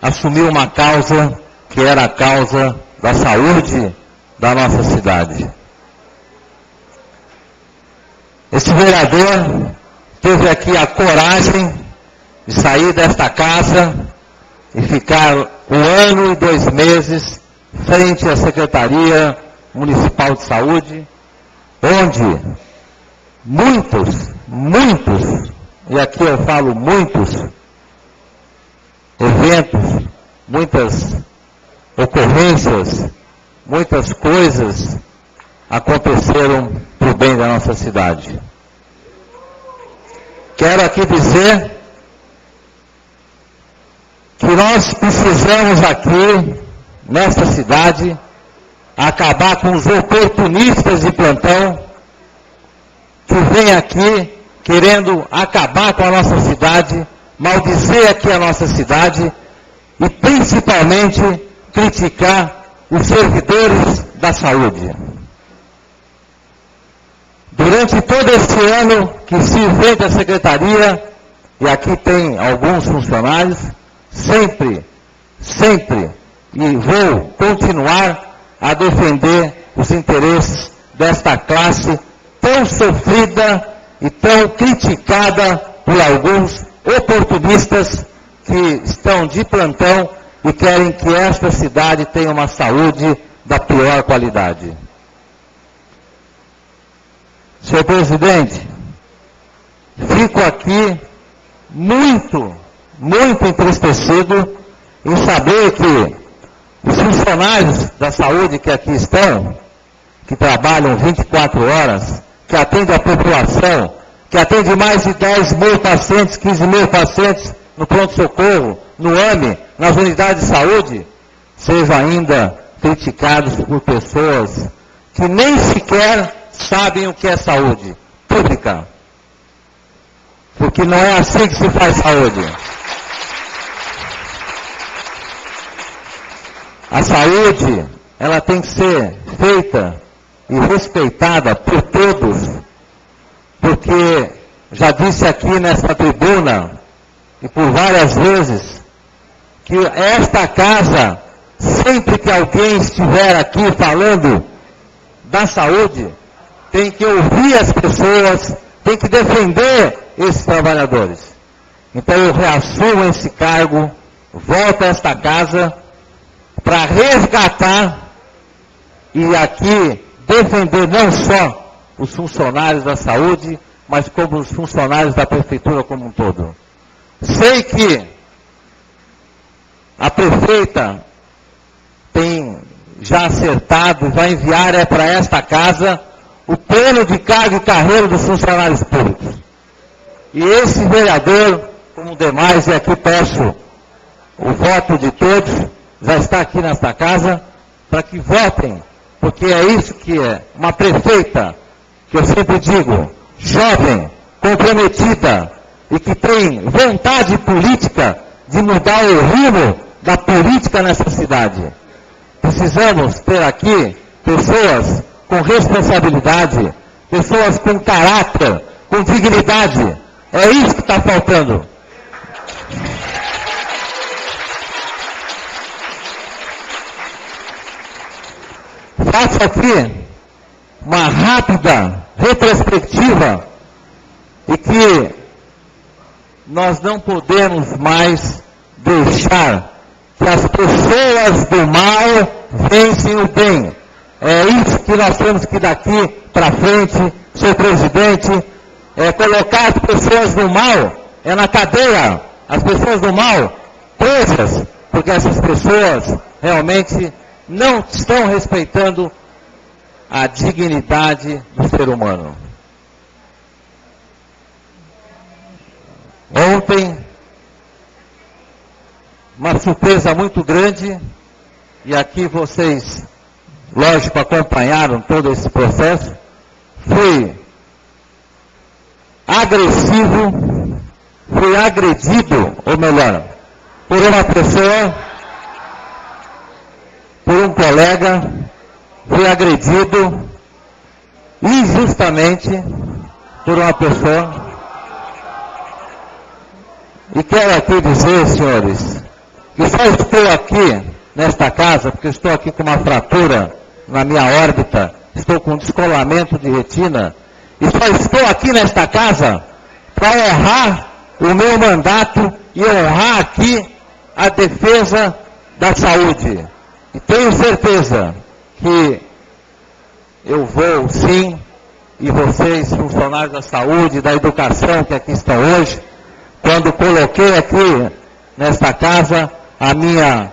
S6: assumiu uma causa que era a causa da saúde da nossa cidade. Esse vereador teve aqui a coragem de sair desta casa e ficar 1 ano e 2 meses frente à Secretaria Municipal de Saúde, onde muitos, e aqui eu falo muitos, eventos, muitas ocorrências, muitas coisas aconteceram para o bem da nossa cidade. Quero aqui dizer que nós precisamos aqui nesta cidade, acabar com os oportunistas de plantão que vêm aqui querendo acabar com a nossa cidade, maldizer aqui a nossa cidade e principalmente criticar os servidores da saúde. Durante todo esse ano que se enfrenta a secretaria, e aqui tem alguns funcionários, sempre, e vou continuar a defender os interesses desta classe tão sofrida e tão criticada por alguns oportunistas que estão de plantão e querem que esta cidade tenha uma saúde da pior qualidade. Senhor presidente, fico aqui muito entristecido em saber que os funcionários da saúde que aqui estão, que trabalham 24 horas, que atendem a população, que atendem mais de 10 mil pacientes, 15 mil pacientes no pronto-socorro, no AME, nas unidades de saúde, sejam ainda criticados por pessoas que nem sequer sabem o que é saúde pública. Porque não é assim que se faz saúde. A saúde, ela tem que ser feita e respeitada por todos, porque já disse aqui nesta tribuna, e por várias vezes, que esta casa, sempre que alguém estiver aqui falando da saúde, tem que ouvir as pessoas, tem que defender esses trabalhadores. Então eu reassumo esse cargo, volto a esta casa para resgatar e aqui defender não só os funcionários da saúde, mas como os funcionários da prefeitura como um todo. Sei que a prefeita tem já acertado, vai enviar para esta casa o plano de cargo e carreira dos funcionários públicos. E esse vereador, como demais, e aqui peço o voto de todos, já está aqui nesta casa, para que votem, porque é isso que é uma prefeita, que eu sempre digo, jovem, comprometida, e que tem vontade política de mudar o rumo da política nessa cidade. Precisamos ter aqui pessoas com responsabilidade, pessoas com caráter, com dignidade. É isso que está faltando. Faço aqui uma rápida retrospectiva e que nós não podemos mais deixar que as pessoas do mal vencem o bem. É isso que nós temos que daqui para frente, senhor presidente, colocar as pessoas do mal, na cadeia, as pessoas do mal, presas, porque essas pessoas realmente não estão respeitando a dignidade do ser humano. Ontem, uma surpresa muito grande, e aqui vocês, lógico, acompanharam todo esse processo, fui agressivo, fui agredido, ou melhor, por uma pessoa, por um colega, fui agredido injustamente por uma pessoa. E quero aqui dizer, senhores, que só estou aqui nesta casa, porque estou aqui com uma fratura na minha órbita, estou com descolamento de retina, e só estou aqui nesta casa para honrar o meu mandato e honrar aqui a defesa da saúde. E tenho certeza que eu vou sim, e vocês, funcionários da saúde, da educação que aqui estão hoje, quando coloquei aqui nesta casa, a minha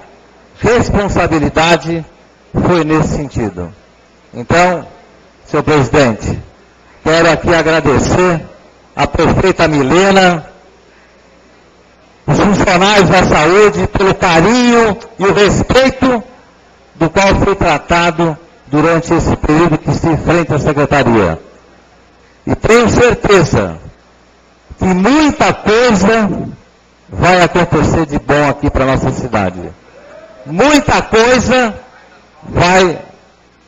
S6: responsabilidade foi nesse sentido. Então, senhor presidente, quero aqui agradecer a prefeita Milena, os funcionários da saúde, pelo carinho e o respeito do qual foi tratado durante esse período que se enfrenta a Secretaria. E tenho certeza que muita coisa vai acontecer de bom aqui para a nossa cidade. Muita coisa vai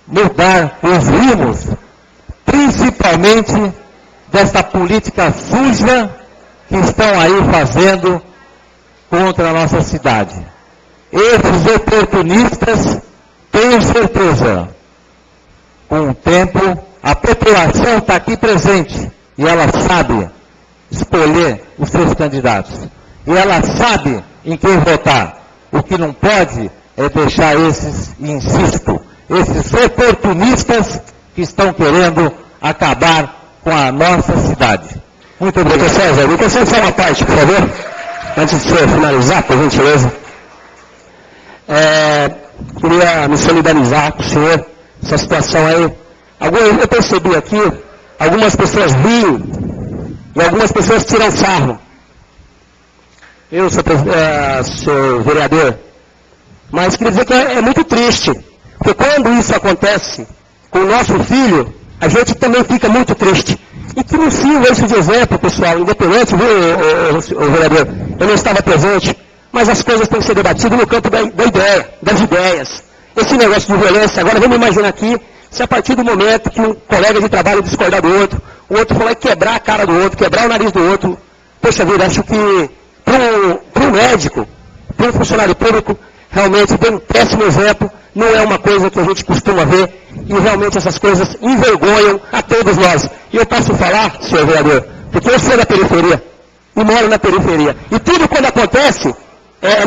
S6: mudar os rumos, principalmente desta política suja que estão aí fazendo contra a nossa cidade. Esses oportunistas, tenho certeza, com o tempo, a população está aqui presente e ela sabe escolher os seus candidatos. E ela sabe em quem votar. O que não pode é deixar esses, insisto, esses oportunistas que estão querendo acabar com a nossa cidade.
S2: Muito obrigado, César. Me concede só uma parte, por favor, antes de você finalizar, por gentileza. Queria me solidarizar com o senhor, essa situação aí. Eu percebi aqui, algumas pessoas riem e algumas pessoas tiram sarro. Eu, senhor vereador, mas queria dizer que é muito triste, porque quando isso acontece com o nosso filho, a gente também fica muito triste. E que não sirva isso de exemplo, pessoal, independente, viu, o vereador, eu não estava presente, mas as coisas têm que ser debatidas no campo da ideia, das ideias. Esse negócio de violência, agora vamos imaginar aqui, se a partir do momento que um colega de trabalho discordar do outro, o outro for lá e quebrar a cara do outro, quebrar o nariz do outro, poxa vida, acho que para um médico, para um funcionário público, realmente tem um péssimo exemplo, não é uma coisa que a gente costuma ver, e realmente essas coisas envergonham a todos nós. E eu posso falar, senhor vereador, porque eu sou da periferia, e moro na periferia, e tudo quando acontece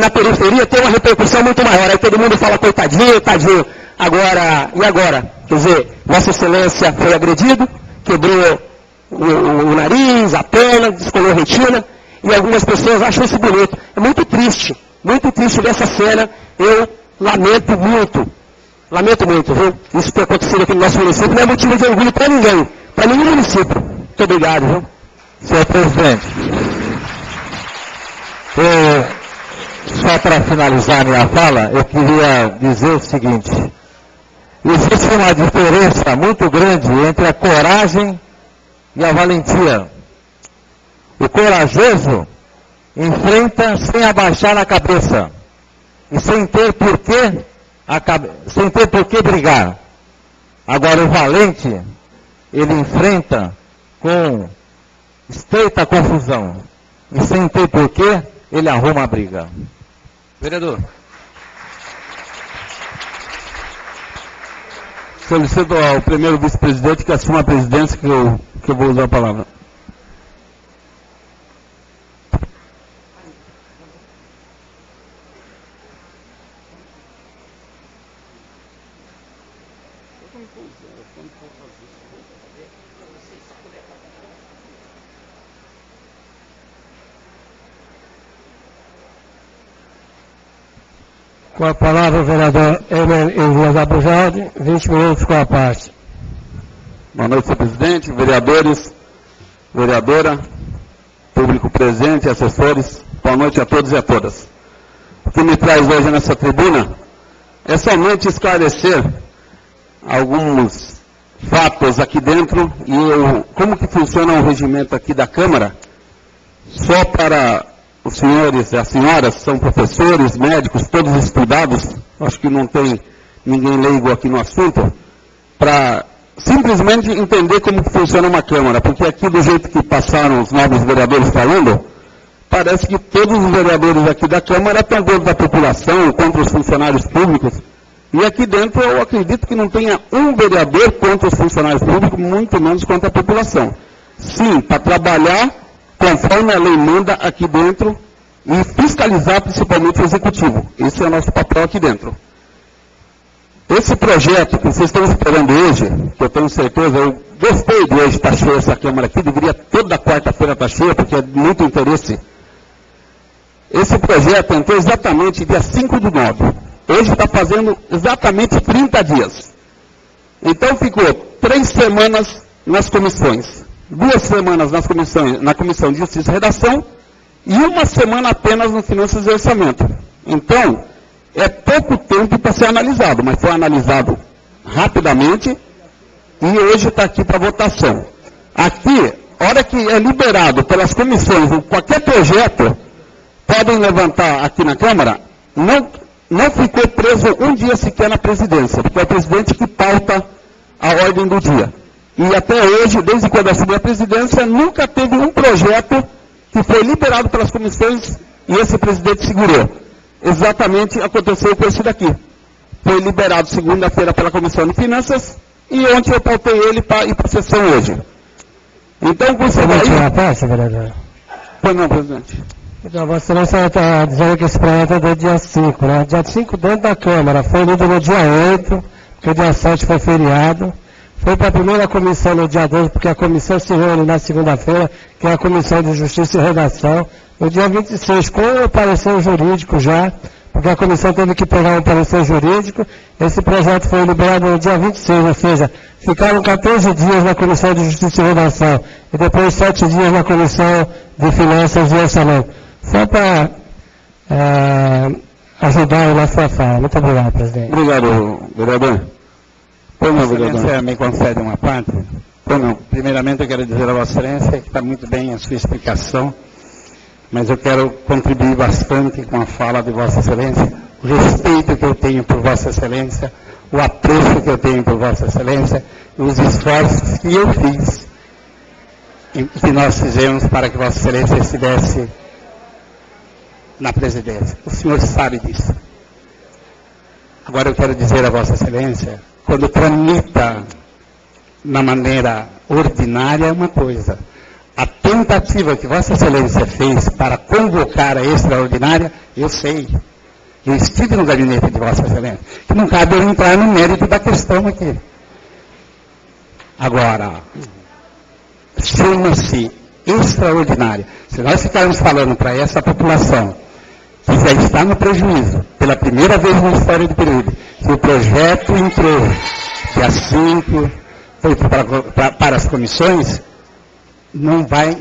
S2: na periferia tem uma repercussão muito maior, aí todo mundo fala, coitadinho, tadinho. Agora, e agora? Quer dizer, Vossa Excelência foi agredido, quebrou o nariz, a perna, descolou a retina, e algumas pessoas acham isso bonito. É muito triste ver essa cena. Eu lamento muito, viu? Isso ter acontecido aqui no nosso município não é motivo de orgulho para ninguém, para nenhum município. Muito obrigado, viu?
S6: Senhor presidente, só para finalizar minha fala, eu queria dizer o seguinte: existe uma diferença muito grande entre a coragem e a valentia. O corajoso enfrenta sem abaixar a cabeça e sem ter por que brigar. Agora o valente, ele enfrenta com estreita confusão e sem ter por que, ele arruma a briga.
S3: Vereador.
S1: Solicito ao primeiro vice-presidente que assuma a presidência, que eu vou usar a palavra.
S4: Com a palavra o vereador Emer Elias Abujaldi, 20 minutos com a parte.
S1: Boa noite, senhor presidente, vereadores, vereadora, público presente, assessores, boa noite a todos e a todas. O que me traz hoje nessa tribuna é somente esclarecer alguns fatos aqui dentro e como que funciona o regimento aqui da Câmara, só para os senhores e as senhoras, são professores, médicos, todos estudados, acho que não tem ninguém leigo aqui no assunto, para simplesmente entender como que funciona uma Câmara, porque aqui do jeito que passaram os novos vereadores falando, parece que todos os vereadores aqui da Câmara estão contra a população, contra os funcionários públicos, e aqui dentro eu acredito que não tenha um vereador contra os funcionários públicos, muito menos contra a população. Sim, para trabalhar conforme a lei manda aqui dentro e fiscalizar principalmente o executivo. Esse é o nosso papel aqui dentro. Esse projeto que vocês estão esperando hoje, que eu tenho certeza, eu gostei de hoje estar cheia essa Câmara aqui, deveria toda quarta-feira estar cheia, porque é muito interesse. Esse projeto entrou exatamente dia 5/9. Hoje está fazendo exatamente 30 dias. Então ficou 3 semanas nas comissões. 2 semanas na Comissão de Justiça e Redação e 1 semana apenas no Finanças e Orçamento. Então, é pouco tempo para ser analisado, mas foi analisado rapidamente e hoje está aqui para votação. Aqui, hora que é liberado pelas comissões, qualquer projeto, podem levantar aqui na Câmara, não ficou preso um dia sequer na presidência, porque é o presidente que pauta a ordem do dia. E até hoje, desde quando assumiu a presidência, nunca teve um projeto que foi liberado pelas comissões e esse presidente segurou. Exatamente aconteceu com esse daqui. Foi liberado segunda-feira pela Comissão de Finanças e ontem eu pautei ele para ir para a sessão hoje. Então, você vai...
S4: tirar a parte, vereador?
S1: Pois não, presidente.
S4: Então, Vossa Excelência está dizendo que esse projeto é do dia 5, né? Dia 5 dentro da Câmara, foi lido no dia 8, porque o dia 7 foi feriado. Foi para a primeira comissão no dia 12, porque a comissão se reúne na segunda-feira, que é a Comissão de Justiça e Redação. No dia 26, com o parecer jurídico já, porque a comissão teve que pegar um parecer jurídico, esse projeto foi liberado no dia 26, ou seja, ficaram 14 dias na Comissão de Justiça e Redação, e depois 7 dias na Comissão de Finanças e Orçamento. Só para ajudar na sua fala. Muito obrigado, presidente.
S1: Obrigado, vereador. Pois não, vereador.
S5: Excelência me concede uma parte? Pois não. Primeiramente, eu quero dizer a Vossa Excelência que está muito bem a sua explicação, mas eu quero contribuir bastante com a fala de Vossa Excelência, o respeito que eu tenho por Vossa Excelência, o apreço que eu tenho por Vossa Excelência, e os esforços que eu fiz, e que nós fizemos para que Vossa Excelência estivesse na presidência. O senhor sabe disso. Agora eu quero dizer a Vossa Excelência, quando tramita na maneira ordinária é uma coisa. A tentativa que Vossa Excelência fez para convocar a extraordinária, eu sei. Eu estive no gabinete de Vossa Excelência. Que não cabe eu entrar no mérito da questão aqui. Agora, chama-se extraordinária. Se nós ficarmos falando para essa população que já está no prejuízo, pela primeira vez na história do período, que o projeto entrou dia 5, foi para as comissões, não vai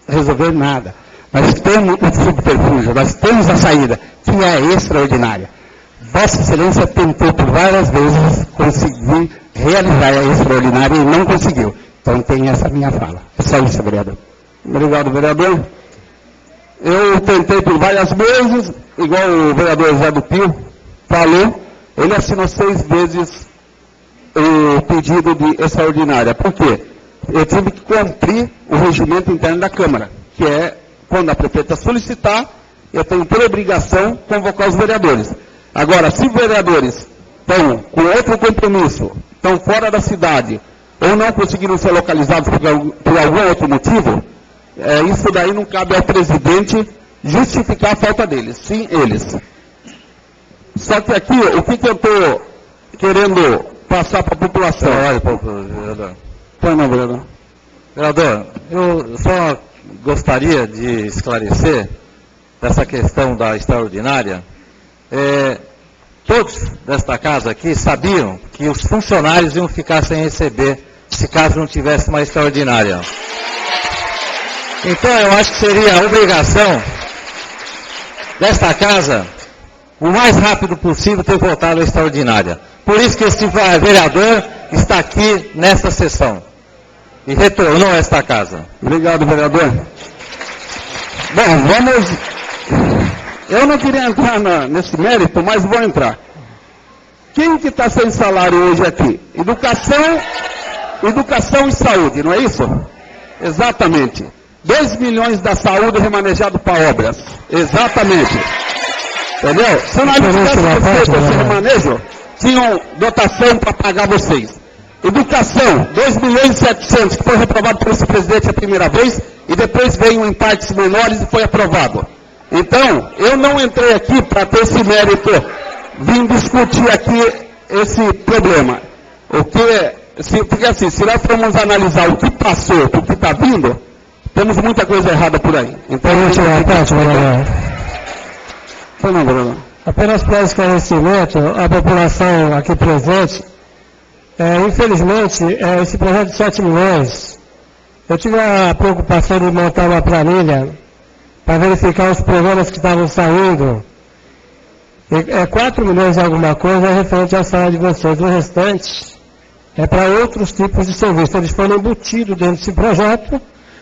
S5: resolver nada. Nós temos o subterfúgio, nós temos a saída, que é a extraordinária. Vossa Excelência tentou por várias vezes conseguir realizar a extraordinária e não conseguiu. Então tem essa minha fala. É só isso, vereador.
S1: Obrigado, vereador. Eu tentei por várias vezes, igual o vereador Zé do Pio falou, ele assinou 6 vezes o pedido de extraordinária. Por quê? Eu tive que cumprir o regimento interno da Câmara, que é, quando a prefeita solicitar, eu tenho por obrigação convocar os vereadores. Agora, se os vereadores estão com outro compromisso, estão fora da cidade, ou não conseguiram ser localizados por algum outro motivo, isso daí não cabe ao presidente justificar a falta deles, sim eles. Só que aqui, o que eu estou querendo passar para a população?
S6: Olha, vereador.
S1: Pois não, vereador.
S6: Vereador, eu só gostaria de esclarecer dessa questão da extraordinária. Todos desta casa aqui sabiam que os funcionários iam ficar sem receber, se caso não tivesse uma extraordinária. Então eu acho que seria a obrigação desta casa, o mais rápido possível, ter votado a extraordinária. Por isso que esse vereador está aqui nesta sessão e retornou a esta casa.
S1: Obrigado, vereador. Bom, vamos... Eu não queria entrar nesse mérito, mas vou entrar. Quem que está sem salário hoje aqui? Educação e saúde, não é isso? Exatamente. 2 milhões da saúde remanejado para obras. Exatamente. Entendeu? Se nós não tivéssemos feito esse remanejo, tinham dotação para pagar vocês. Educação, 2 milhões e 700, que foi reprovado por esse presidente a primeira vez, e depois veio em partes menores e foi aprovado. Então, eu não entrei aqui para ter esse mérito, vim discutir aqui esse problema. Porque assim, se nós formos analisar o que passou, o que está vindo, temos muita coisa errada por aí. Então,
S4: apenas para esclarecimento, a população aqui presente, infelizmente, esse projeto de 7 milhões, eu tive a preocupação de montar uma planilha para verificar os programas que estavam saindo, É 4 milhões e alguma coisa é referente à sala de vocês. O restante é para outros tipos de serviço. Eles foram embutidos dentro desse projeto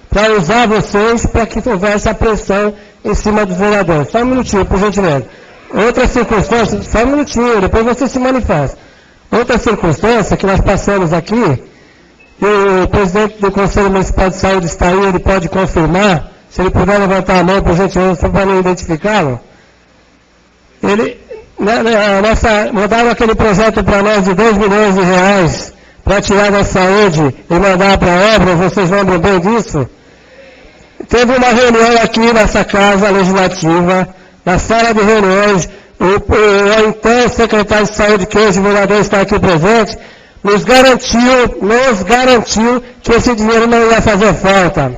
S4: para usar vocês para que houvesse a pressão em cima dos vereadores. Só um minutinho, por gentileza. Outra circunstância, só um minutinho, depois você se manifesta. Outra circunstância que nós passamos aqui, e o presidente do Conselho Municipal de Saúde está aí, ele pode confirmar, se ele puder levantar a mão, por gentileza, só para não identificá-lo. Ele, mandaram aquele projeto para nós de 2 milhões de reais para tirar da saúde e mandar para a obra, vocês lembram bem disso? Teve uma reunião aqui nessa Casa Legislativa, na sala de reuniões, o então secretário de saúde, que hoje o vereador está aqui presente, nos garantiu que esse dinheiro não ia fazer falta.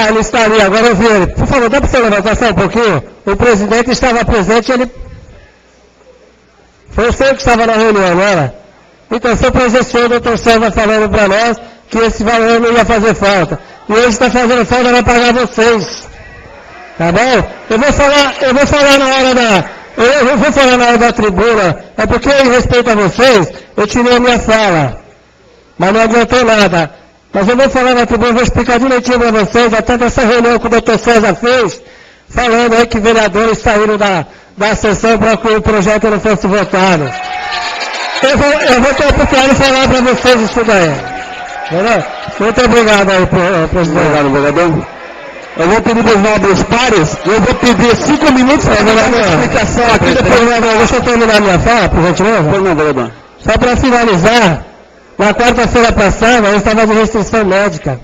S4: Ele está ali, agora eu vi ele. Por favor, dá para você levantar só um pouquinho? O presidente estava presente, ele... Foi o senhor que estava na reunião, não era? Então, foi presenciou o doutor Silva falando para nós que esse valor não ia fazer falta. E hoje está fazendo falta para pagar vocês. Tá bom? Eu vou falar na hora da tribuna. É porque, em respeito a vocês, eu tirei a minha fala. Mas não adiantou nada. Mas eu vou falar na tribuna, vou explicar direitinho para vocês, até dessa reunião que o doutor César fez, falando aí que vereadores saíram da sessão para que o projeto não fosse votado. Eu vou ter a oportunidade de falar para vocês isso daí. Entendeu? Muito obrigado aí, presidente.
S1: Obrigado, vereador. Eu vou pedir para os nobres pares, eu vou pedir 5 minutos para dar uma explicação aqui.
S4: Depois, deixa eu terminar minha fala, por gentileza.
S1: Pois não, vereador.
S4: Só para finalizar, na quarta-feira passada, eu estava de restrição médica.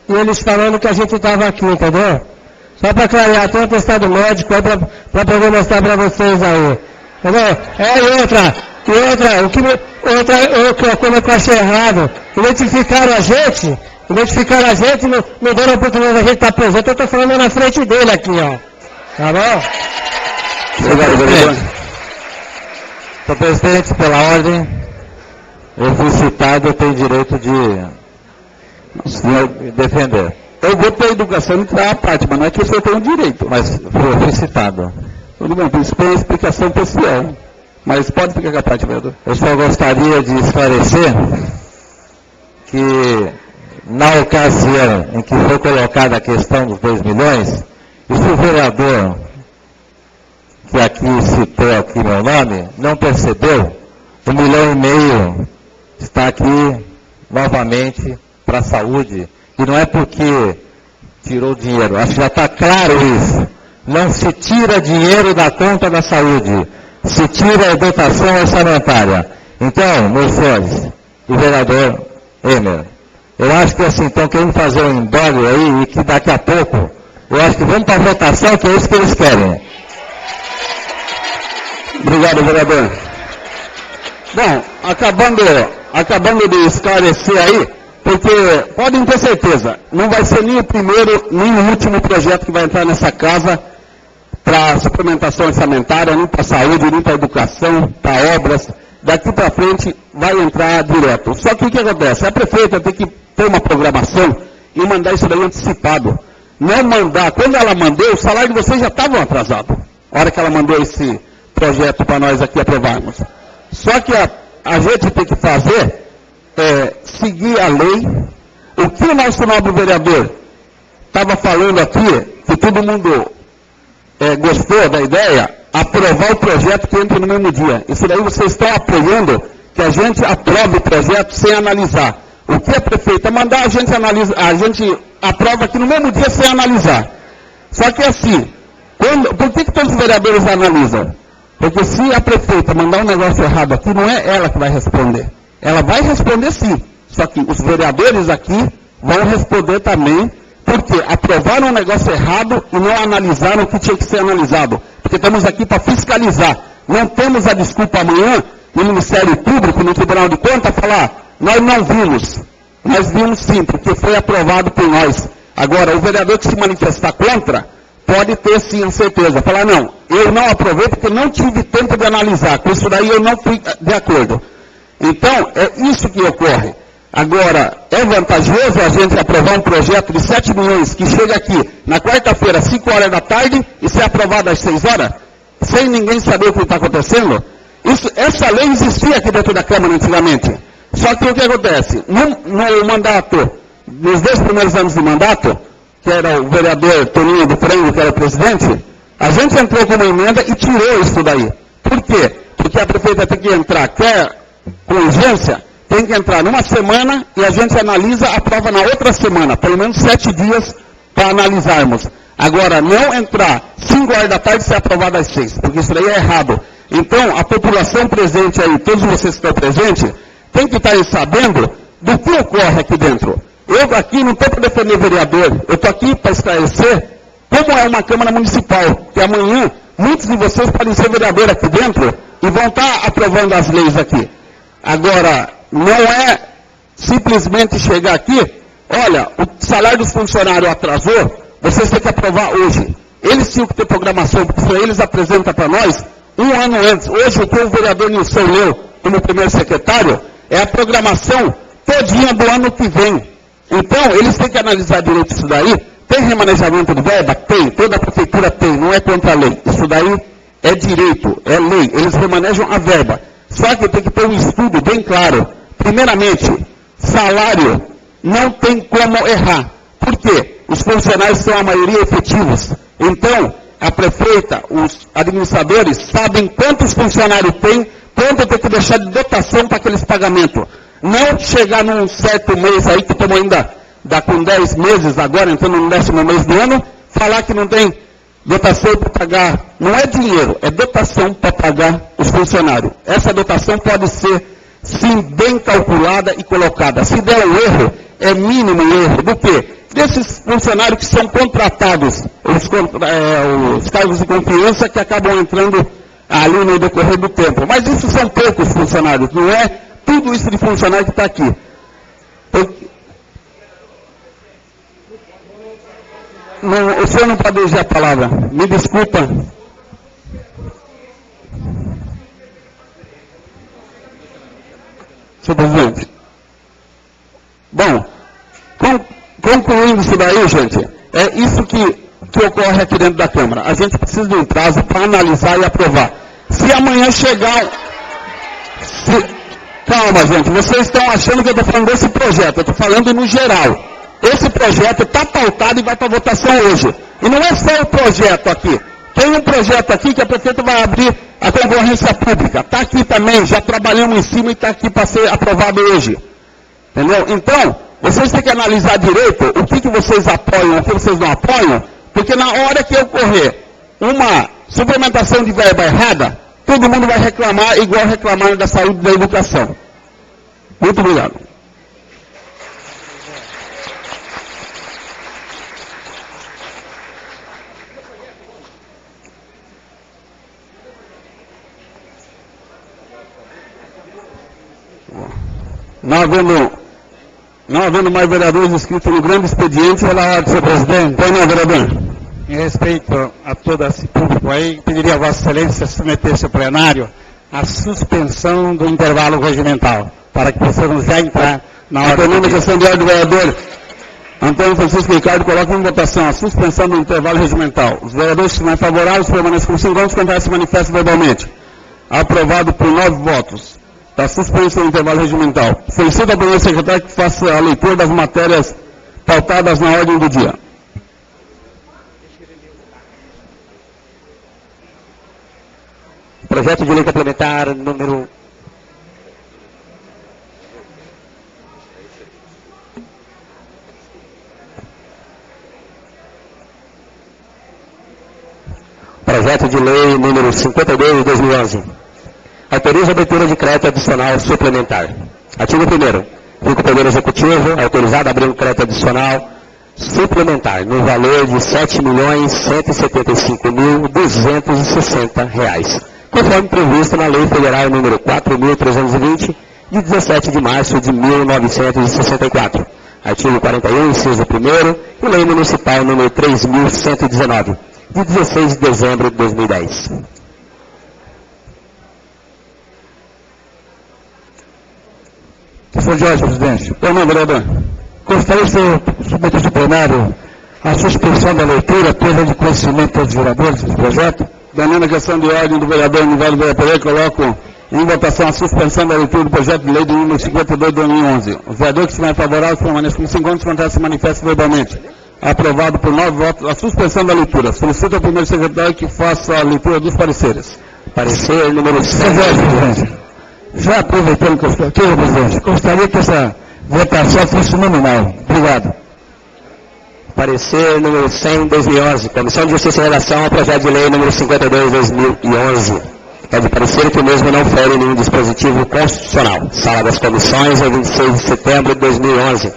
S4: E eles falando que a gente estava aqui, entendeu? Só para clarear, tem um atestado médico aí para poder mostrar para vocês aí. Entendeu? Como eu achei errado, identificaram a gente, não deram a oportunidade da gente estar presente, eu estou falando na frente dele aqui, ó. Tá bom?
S6: Obrigado, vereador. Senhor presidente, pela ordem, eu fui citado, eu tenho direito de defender.
S1: Eu vou ter educação e tirar a parte, mas não é que você tem o direito.
S6: Mas eu fui citado.
S1: Tudo bem, isso foi uma explicação pessoal. Mas pode ficar com a parte, vereador.
S6: Eu só gostaria de esclarecer que, na ocasião em que foi colocada a questão dos 2 milhões, e se o vereador, que aqui citou aqui meu nome, não percebeu, 1,5 milhão está aqui novamente para a saúde. E não é porque tirou dinheiro, acho que já está claro isso. Não se tira dinheiro da conta da saúde, se tira a dotação orçamentária. Então, meus senhores, o vereador Emer, eu acho que assim, estão querendo fazer um imbróglio aí e que daqui a pouco, eu acho que vamos para a votação, que é isso que eles querem.
S1: Obrigado, vereador. Bom, acabando de esclarecer aí, porque podem ter certeza, não vai ser nem o primeiro, nem o último projeto que vai entrar nessa casa para suplementação orçamentária, nem para saúde, nem para educação, para obras. Daqui para frente vai entrar direto. Só que o que acontece? A prefeita tem que ter uma programação e mandar isso daí antecipado. Não mandar, quando ela mandou, o salário de vocês já estavam atrasado. A hora que ela mandou esse projeto para nós aqui aprovarmos. Só que a gente tem que fazer seguir a lei. O que o nosso nobre vereador estava falando aqui, que todo mundo gostou da ideia, aprovar o projeto que entra no mesmo dia. Isso daí vocês estão apoiando que a gente aprove o projeto sem analisar. O que a prefeita mandar, a gente analisa, a gente aprova aqui no mesmo dia sem analisar. Só que assim, por que todos os vereadores analisam? Porque se a prefeita mandar um negócio errado aqui, não é ela que vai responder. Ela vai responder sim, só que os vereadores aqui vão responder também, porque aprovaram um negócio errado e não analisaram o que tinha que ser analisado. Porque estamos aqui para fiscalizar. Não temos a desculpa amanhã no Ministério Público, no Tribunal de Contas, falar, nós não vimos. Nós vimos sim, porque foi aprovado por nós. Agora, o vereador que se manifestar contra, pode ter sim a certeza. Falar, não, eu não aprovei porque não tive tempo de analisar. Com isso daí eu não fui de acordo. Então, é isso que ocorre. Agora, é vantajoso a gente aprovar um projeto de 7 milhões que chega aqui na quarta-feira, 5 horas da tarde, e ser aprovado às 6 horas, sem ninguém saber o que está acontecendo? Essa lei existia aqui dentro da Câmara antigamente. Só que o que acontece? No mandato, nos 2 primeiros anos de mandato, que era o vereador Toninho do Frango, que era o presidente, a gente entrou com uma emenda e tirou isso daí. Por quê? Porque a prefeita tem que entrar, quer com urgência, tem que entrar numa semana e a gente analisa a prova na outra semana, pelo menos 7 dias para analisarmos. Agora, não entrar 5 horas da tarde e ser aprovado às 6, porque isso daí é errado. Então, a população presente aí, todos vocês que estão presentes, tem que estar sabendo do que ocorre aqui dentro. Eu aqui não estou para defender vereador, eu estou aqui para esclarecer como é uma Câmara Municipal, que amanhã muitos de vocês podem ser vereador aqui dentro e vão estar aprovando as leis aqui. Agora, não é simplesmente chegar aqui, olha, o salário dos funcionários atrasou, vocês têm que aprovar hoje. Eles tinham que ter programação, porque eles apresentam para nós 1 ano antes. Hoje, o que o vereador Nilson leu como primeiro secretário é a programação todinha do ano que vem. Então, eles têm que analisar direito isso daí. Tem remanejamento de verba? Tem. Toda a prefeitura tem. Não é contra a lei. Isso daí é direito, é lei. Eles remanejam a verba. Só que tem que ter um estudo bem claro. Primeiramente, salário não tem como errar. Por quê? Os funcionários são a maioria efetivos. Então, a prefeita, os administradores sabem quantos funcionários tem, quanto tem que deixar de dotação para aqueles pagamentos. Não chegar num certo mês aí, que estamos ainda com 10 meses agora, entrando no 10º mês do ano, falar que não tem dotação para pagar. Não é dinheiro, é dotação para pagar os funcionários. Essa dotação pode ser, sim, bem calculada e colocada. Se der um erro, é mínimo o erro. Do quê? Desses funcionários que são contratados, os cargos de confiança que acabam entrando ali no decorrer do tempo. Mas isso são poucos funcionários, não é tudo isso de funcionário que está aqui. Não, o senhor não pode dirigir a palavra. Me desculpa. Senhor presidente. Bom, concluindo isso daí, gente, é isso que ocorre aqui dentro da Câmara. A gente precisa de um prazo para analisar e aprovar. Se amanhã chegar... Calma, gente, vocês estão achando que eu estou falando desse projeto, eu estou falando no geral. Esse projeto está pautado e vai para votação hoje. E não é só o projeto aqui. Tem um projeto aqui que a prefeita vai abrir a concorrência pública. Está aqui também, já trabalhamos em cima e está aqui para ser aprovado hoje. Entendeu? Então, vocês têm que analisar direito o que vocês apoiam, o que vocês não apoiam, porque na hora que ocorrer uma suplementação de verba errada, todo mundo vai reclamar igual reclamaram da saúde e da educação. Muito obrigado. Não havendo mais vereadores inscritos no grande expediente, é a ordem, senhor presidente. Pois não, vereador.
S5: Em respeito a todo esse público aí, pediria a Vossa Excelência submetesse ao plenário a suspensão do intervalo regimental, para que possamos já entrar na ordem.
S1: A questão de ordem do vereador Antônio Francisco Ricardo coloca em votação a suspensão do intervalo regimental. Os vereadores que estiverem favoráveis permanecem por 5 votos, contrários se manifestam verbalmente. Aprovado por 9 votos. Está suspenso o intervalo regimental. Solicito ao primeiro secretário que faça a leitura das matérias pautadas na ordem do dia.
S2: Projeto de lei complementar número... Projeto de lei número 52 de 2011. Autoriza a abertura de crédito adicional suplementar. Artigo 1º. Fica o Poder Executivo autorizado a abrir um crédito adicional suplementar no valor de R$ 7.175.260, conforme previsto na Lei Federal número 4.320, de 17 de março de 1964. Artigo 41, inciso 1º, e Lei Municipal número 3.119, de 16 de dezembro de 2010.
S1: Questão de ordem, presidente. Pois não, vereador.
S4: Gostaria de submeter ao plenário a suspensão da leitura, tendo de conhecimento dos vereadores do projeto.
S1: Dando a questão de ordem do vereador Nivaldo Vieira Pereira, coloco em votação a suspensão da leitura do projeto de lei do número 52 de 2011. Os vereadores que estiverem favoráveis permaneçam como 5 anos, contrários se manifestem verbalmente. Aprovado por 9 votos a suspensão da leitura. Solicito ao primeiro secretário que faça a leitura dos pareceres.
S2: Parecer número 100.
S4: Presidente, já aproveitando que eu estou aqui, presidente, gostaria que essa votação fosse nominal. Obrigado.
S2: Parecer número 100, 2011. Comissão de Justiça em relação ao projeto de lei número 52, 2011. É de parecer que o mesmo não fere nenhum dispositivo constitucional. Sala das Comissões, em 26 de setembro de 2011.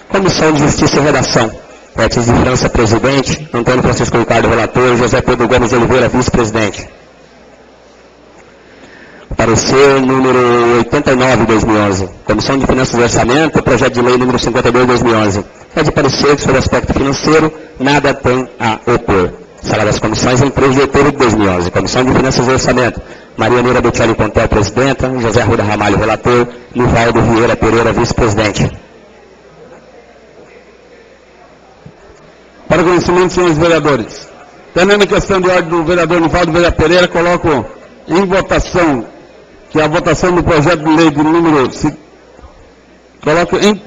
S2: Comissão de Justiça em redação. Beatriz de França, presidente. Antônio Francisco Ricardo, relator. José Pedro Gomes de Oliveira, vice-presidente. Parecer número 89, 2011. Comissão de Finanças e Orçamento, projeto de lei número 52, 2011. É de parecer que, sobre o aspecto financeiro, nada tem a opor. Sala das Comissões, em 3 de outubro de 2011. Comissão de Finanças e Orçamento. Maria Neira Botelho Contel, presidenta. José Arruda Ramalho, relator. Nivaldo Vieira Pereira, vice-presidente.
S1: Para conhecimento, senhores vereadores. Tendo a questão de ordem do vereador Nivaldo Vieira Pereira, coloco em votação, que é a votação do projeto de lei de número... Coloco em